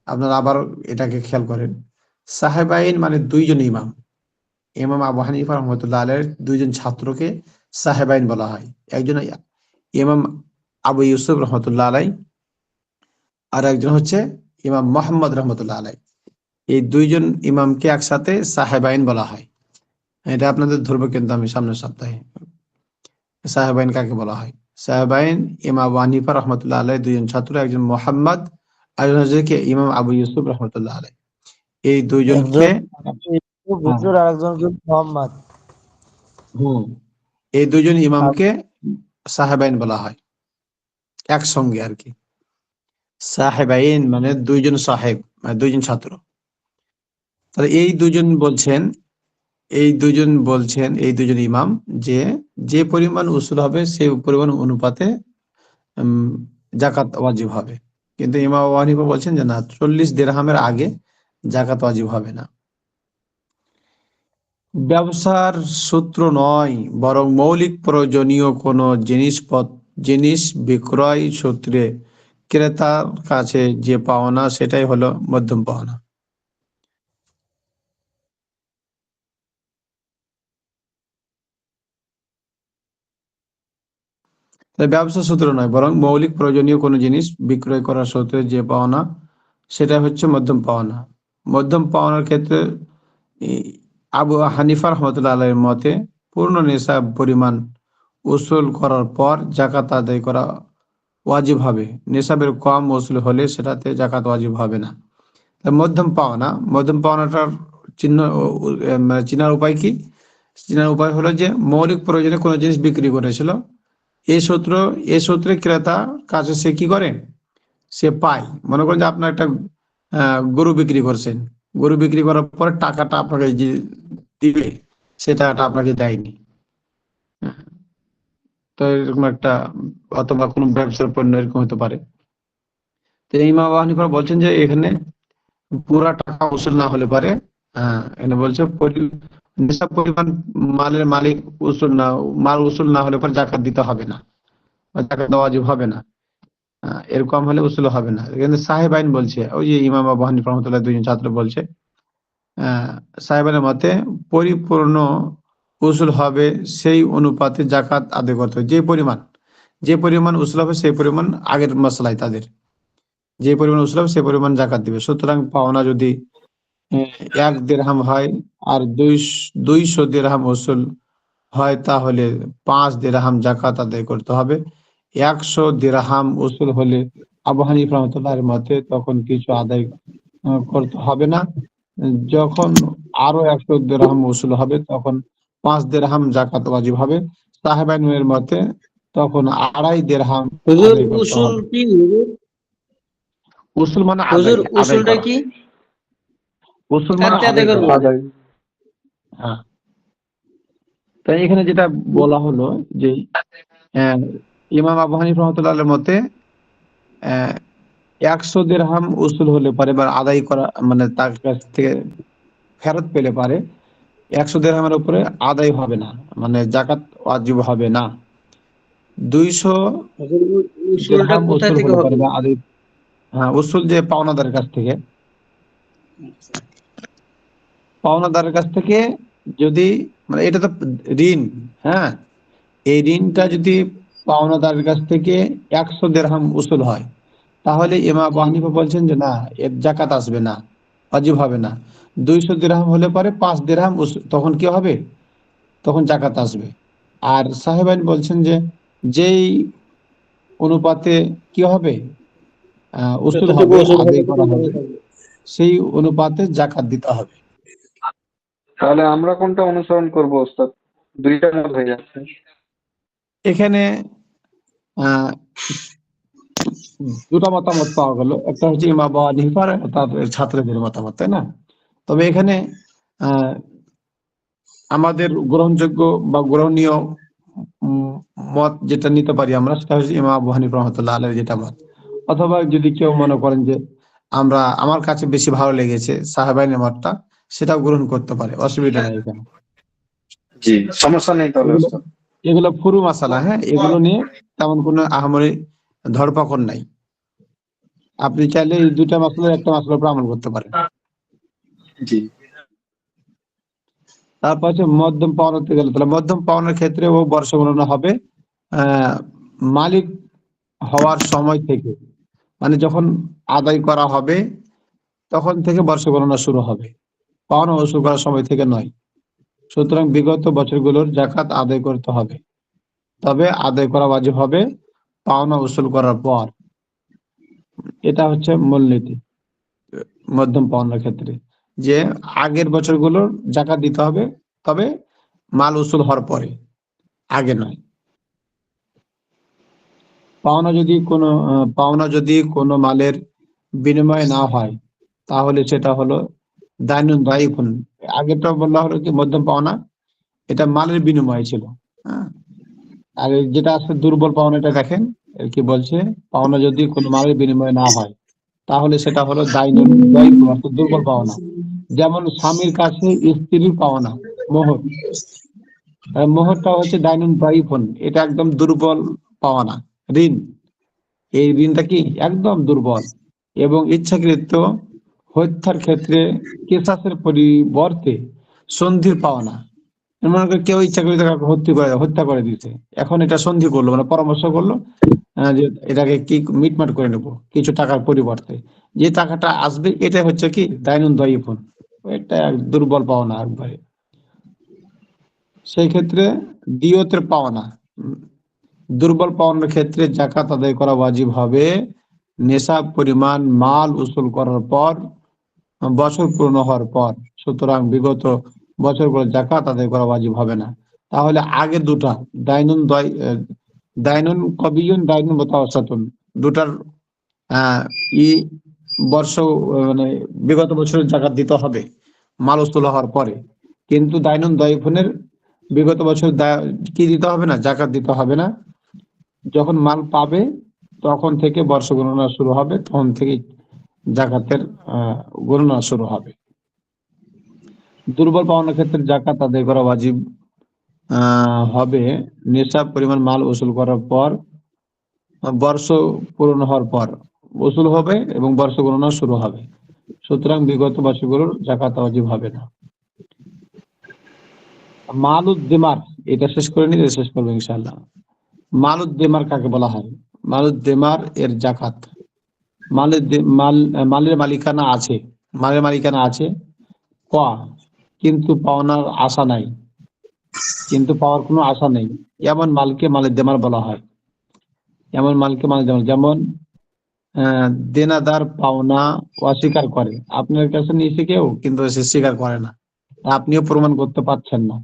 আপনারা আবার এটাকে খেয়াল করেন। সাহেবাইন মানে 2 জন ইমাম। ইমাম আবু হানিফা রহমতুল্লাহ আলাইহির 2 জন ছাত্রকে সাহেবাইন বলা হয়। একজন ইমাম আবু ইউসুফ রহমতুল্লাহ আলাই, আর একজন হচ্ছে ইমাম মোহাম্মদ রহমতুল্লাহ আলাই। এই 2 জন ইমামকে একসাথে সাহেবাইন বলা হয়। এটা আপনাদের ধরবো কিন্তু আমি সামনের সপ্তাহে, সাহেবাইন কাকে বলা হয়। সাহেবাইন ইমাম আবু হানিফা রহমতুল্লাহ আলাই 2 জন ছাত্র, একজন মোহাম্মদ আর একজন হচ্ছে ইমাম আবু ইউসুফ রহমতুল্লাহ আলাই। এই 2 জনকে হুজুর আর একজন মোহাম্মদ। এই 2 জন ইমামকে সাহেবাইন বলা হয় একসঙ্গে আর কি। সাহেবাইন মানে 2 জন সাহেব, মানে 2 জন ছাত্র। তাহলে এই 2 জন বলছেন, এই 2 জন ইমাম যে যে পরিমাণ উসুল হবে সেই পরিমাণ অনুপাতে জাকাত ওয়াজিব হবে। কিন্তু ইমাম আবু হানিফা বলছেন যে না, 40 দিরহামের আগে জাকাত ওয়াজিব হবে না। ব্যবসার সূত্র নয়, বরং মৌলিক প্রয়োজনীয় কোনো জিনিস বিক্রয় সূত্রে ক্রেতার কাছে যে পাওনা সেটাই হলো মধ্যম পাওনা। তাই ব্যবসা সূত্র নয়, বরং মৌলিক প্রয়োজনীয় কোনো জিনিস বিক্রয় করার সূত্রে যে পাওনা সেটা হচ্ছে মধ্যম পাওনা। মধ্যম পাওনার ক্ষেত্রে আবু হানিফা রহমতুল্লাহ আলাইহির মতে পূর্ণ নিসাব পরিমাণ উসুল করার পর জাকাত আদায় করা ওয়াজিব হবে। নিসাবের কম উসুল হলে সেটাতে জাকাত ওয়াজিব হবে না। মধ্যম পাওনাটার চিহ্ন মানে চিনার উপায় কি? চিনার উপায় হলো যে মৌলিক প্রয়োজনে কোনো জিনিস বিক্রি করেছিল, এই সূত্রে ক্রেতা কাছে সে কি করে, সে পায়। মনে করেন যে আপনার একটা গরু বিক্রি করছেন, গরু বিক্রি করার পরে টাকাটা আপনাকে যে দিবে সে টাকাটা আপনাকে দেয়নি, তো এরকম একটা, অথবা কোনো ব্যবসার পণ্য এরকম হতে পারে। তো ইমাম আবু হানিফা বলছেন যে এখানে পুরা টাকা উসুল না হলে পারে, এখানে বলছে নিসাব পরিমাণ মালের মালিক মাল উসুল না হলে পরে জাকাত দিতে হবে না, বা জাকাত দেওয়া ওয়াজিব হবে না। এরকম হলে উসুল হবে না। কিন্তু সাহেব আইন বলছে, ওই যে ইমাম আবু হানিফা রহমাতুল্লাহ দুইজন ছাত্র বলছে, সাহেব আইনের মতে পরিপূর্ণ উসুল হবে সেই অনুপাতে জাকাত আদায় করতে হবে। যে পরিমাণ উসুল হবে সেই পরিমাণ, আগের মাসলায় তাদের যে পরিমাণ উসুল হবে সেই পরিমাণ জাকাত দিবে। সুতরাং পাওনা যদি 1 দিরহাম হয় আর 200 দিরহাম উসুল হয়, তাহলে 5 দিরহাম জাকাত আদায় করতে হবে। 100 দিরহাম উসুল হলে আবু হানিফা রাহমাতুল্লাহির মতে তখন কিছু আদায় করতে হবে না। যখন আরো 100 দিরহাম উসুল হবে তখন 5 দিরহাম জাকাত ওয়াজিব হবে। সাহেবাইনের মতে তখন 2.5 দিরহাম হুজুর আদায় করতে উসুল হবে। কি হুজুর? উসুল মানে হুজুর আদায় উসুলটা করা। কি? উসুল মানে কাটতে আদায় আদায় করবো? করা। আদায়। হ্যাঁ, তাই এখানে যেটা বলা হলো যে ইমাম আবু হানিফা রাহমাতুল্লাহির মতে 100 দিরহাম উসুল হলে পারে, বা আদায় করা মানে তার কাছ থেকে ফেরত পেলে পারে 100 দিরহামের উপরে আদায় হবে না, মানে জাকাত ওয়াজিব হবে না। 200 হুজুর, উসুলটা দিরহাম কোথায় উসুল থেকে হলে হবে? পারে, বা আদায়, উসুল যে পাওনাদারের কাছ থেকে, যদি, মানে এটা তো ঋণ, হ্যাঁ, এই ঋণটা যদি পাওনাদারের কাছ থেকে 100 দিরহাম উসুল হয়, তাহলে ইমাম আবু হানিফা বলছেন যে না, এর জাকাত আসবে না, ওয়াজিব হবে না। 200 দিরহাম হলে পরে 5 দিরহাম তখন কি হবে? তখন জাকাত আসবে। আর সাহেবাইন বলছেন যে যেই অনুপাতে কি হবে, উসুল যতটুকু হবে, উসুল হবে আদায় করা ততটুকু হবে, হবে। সেই অনুপাতে জাকাত দিতে হবে। তাহলে আমরা কোনটা অনুসরণ করবো ওস্তাদ? দুইটা মত হয়ে যাচ্ছে। এখানে আহ দুটো মতামত পাওয়া গেল, একটা হচ্ছে ইমাম আবু হানিফার, তাদের ছাত্রদের মতামত, তাই না? তবে এখানে আহ আমাদের গ্রহণযোগ্য বা গ্রহণীয় উম, মত যেটা নিতে পারি আমরা, সেটা হচ্ছে ইমাম আবু হানিফা রহমতুল্লাহ আলাইহির যেটা মত। অথবা যদি কেউ মনে করেন যে আমার কাছে বেশি ভালো লেগেছে সাহাবাইনের মতটা, সেটাও গ্রহণ করতে পারে, অসুবিধা নেই এখানে। জি, সমস্যা নেই তাহলে এগুলো ওস্তাদ। এগুলো ফুরু মাসালা, হ্যাঁ, এগুলো নিয়ে তেমন কোনো আহামরি ধরপাকড় নাই। আপনি চাইলে এই দুটা মাসলার একটা মাসলার উপর আমল করতে পারেন। জি। তারপর হচ্ছে মধ্যম পাওনাতে গেলে, তাহলে মধ্যম পাওনার ক্ষেত্রে ও বর্ষ গণনা হবে মালিক হওয়ার সময় থেকে, মানে যখন আদায় করা হবে তখন থেকে বর্ষ গণনা শুরু হবে, পাওনা ওসুল করার সময় থেকে নয়। সুতরাং বিগত বছরগুলোর জাকাত আদায় করতে হবে, তবে আদায় করা ওয়াজিব হবে পাওনা উসুল করার পর। এটা হচ্ছে মূলনীতি মধ্যম পাওনার ক্ষেত্রে, যে আগের বছরগুলোর জাকাত দিতে হবে, তবে মাল উসুল হওয়ার পরে, আগে নয়। পাওনা যদি কোনো মালের বিনিময় না হয়, তাহলে সেটা হলো দাইনুন দাইফুন। আগেরটা বলা হলো কি মধ্যম পাওনা, এটা মালের বিনিময় ছিল, হ্যাঁ। আর যেটা আছে দুর্বল পাওনা, এটা দেখেন কি বলছে, পাওনা যদি কোনো মালের বিনিময় না হয়, তাহলে সেটা হলো দাইনুন দাইফুন, অর্থাৎ দুর্বল পাওনা। যেমন স্বামীর কাছে স্ত্রীর পাওনা মোহর, মোহরটা হচ্ছে দাইনুন দাইফুন, এটা একদম দুর্বল পাওনা, ঋণ। এই ঋণটা কি একদম দুর্বল, এবং ইচ্ছাকৃত হত্যার ক্ষেত্রে কেসাসের পরিবর্তে সন্ধির পাওনা। মনে করে কেউ ইচ্ছাকৃত কাউকে হত্যা করে দিতে, এখন এটা সন্ধি করলো, মানে পরামর্শ করলো যে এটাকে কি মিটমাট করে নেবো কিছু টাকার পরিবর্তে, যে টাকাটা আসবে এটা হচ্ছে কি দাইনুন দাইফুন, এটা দুর্বল পাওনা একবারে। সেই ক্ষেত্রে দিয়তের পাওনা, দুর্বল পাওনার ক্ষেত্রে জাকাত আদায় করা ওয়াজিব হবে নেশাব পরিমাণ মাল উসুল করার পর, বছর পূর্ণ হওয়ার পর। সুতরাং বিগত বছরগুলো জাকাত আদায় করা ওয়াজিব হবে না। তাহলে আগে দুটা দাইনুন কবিয়ুন, দাইনুন মুতাওয়াসসাতুন, দুটার ই বর্ষ, মানে বিগত বছরের জাকাত দিতে হবে মাল উসুল হওয়ার পরে। কিন্তু দাইনুন দাইফুনের বিগত বছর কি দিতে হবে না, জাকাত দিতে হবে না, যখন মাল পাবে তখন থেকে বর্ষ গণনা শুরু হবে, তখন থেকে জাকাতের গণনা শুরু হবে। দুর্বল পাওনার ক্ষেত্রে জাকাত আদায় করা ওয়াজিব হবে নিসাব পরিমাণ মাল উসুল করার পর, বর্ষ পূরণ হওয়ার পর উসুল হবে এবং বর্ষ গণনা শুরু হবে। সুতরাং বিগত বছরগুলোর জাকাত ওয়াজিব হবে না। মালুদ্দিমার, এটা শেষ করে নিয়ে শেষ করবো ইনশাআল্লাহ। মালুদ্দিমার কাকে বলা হয়? মালুদ্দিমার এর জাকাত। মালের মালিকানা আছে, মালের মালিকানা আছে ক, কিন্তু পাওনার আশা নাই, কিন্তু পাওয়ার কোনো আশা নেই, এমন মালকে মালের দেমার বলা হয়। এমন মালকে মালের দেমার, যেমন দেনাদার পাওনা অস্বীকার করে, আপনার কাছে নিয়েছে কেউ কিন্তু সে স্বীকার করে না, আপনিও প্রমাণ করতে পারছেন না,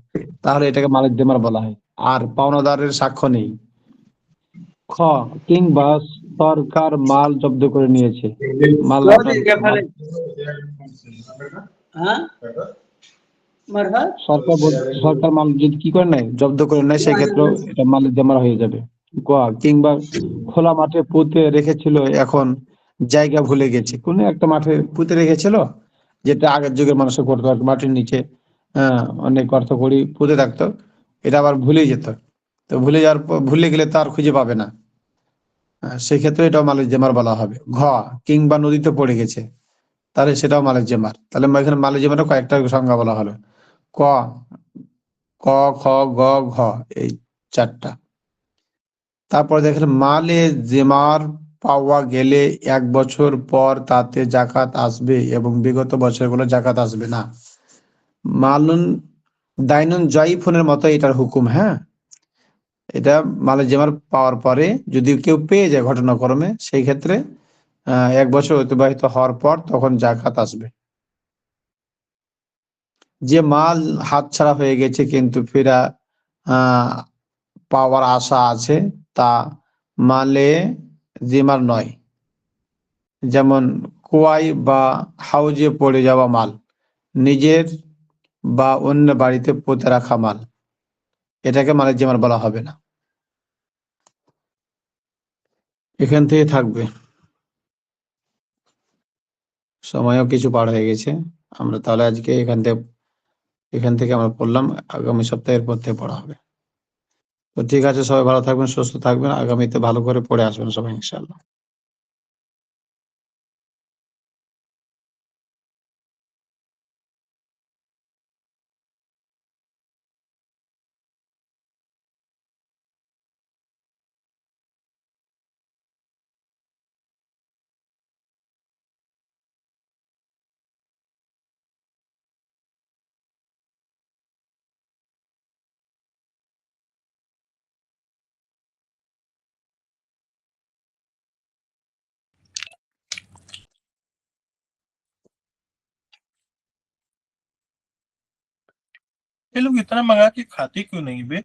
তাহলে এটাকে মালের দেমার বলা হয়। আর পাওনাদারের সাক্ষ্য নেই। খ, কিংবা সরকার মাল জব্দ করে নিয়েছে, মাল সরকার মাল যদি কি করে নেয়, জব্দ করে নেয়, সেক্ষেত্রেও এটা মালের দেমার হয়ে যাবে। গ, কিংবা খোলা মাঠে পুঁতে রেখেছিল, এখন জায়গা ভুলে গেছে, কোন একটা মাঠে পুঁতে রেখেছিল, যেটা আগের যুগের মানুষের করতো, মাটির নিচে অনেক অর্থ করি পুঁতে থাকতো, এটা আবার ভুলে যেত, তো ভুলে যাওয়ার পর, ভুলে গেলে তো আর খুঁজে পাবে না, সেক্ষেত্রে এটাও মালিক জেমার বলা হবে। ঘ, কিংবা নদীতে পড়ে গেছে, তাহলে সেটাও মালিক জেমার। তাহলে এখানে মালিক জেমারের কয়েকটা সংজ্ঞা বলা হলো, ক, ক, খ, গ, ঘ, এই চারটা। তারপর দেখেন মালে জেমার পাওয়া গেলে 1 বছর পর তাতে জাকাত আসবে এবং বিগত বছরগুলো জাকাত আসবে না। মালুন দাইনুন জাইফুনের মতো এটার হুকুম। হ্যাঁ, এটা মালে জেমার পাওয়ার পরে যদি কেউ পেয়ে যায় ঘটনাক্রমে, সেই ক্ষেত্রে 1 বছর অতিবাহিত হওয়ার পর তখন জাকাত আসবে। যে মাল হাতছাড়া হয়ে গেছে কিন্তু ফেরা পাওয়ার আশা আছে, তা মালে জিমার নয়। যেমন কুয়াই বা হাউজে পড়ে যাওয়া মাল, নিজের বা অন্য বাড়িতে পুঁতে রাখা মাল, এটাকে মালে জিমার বলা হবে না। এখান থেকে থাকবে, সময়ও কিছু পার হয়ে গেছে। আমরা তাহলে আজকে এখান থেকে আমরা পড়লাম, আগামী সপ্তাহের পর থেকে পড়া হবে। তো ঠিক আছে, সবাই ভালো থাকবেন, সুস্থ থাকবেন, আগামীতে ভালো করে পড়ে আসবেন সবাই ইনশাআল্লাহ। ये लोग इतना मंगा के खाते क्यों नहीं बे?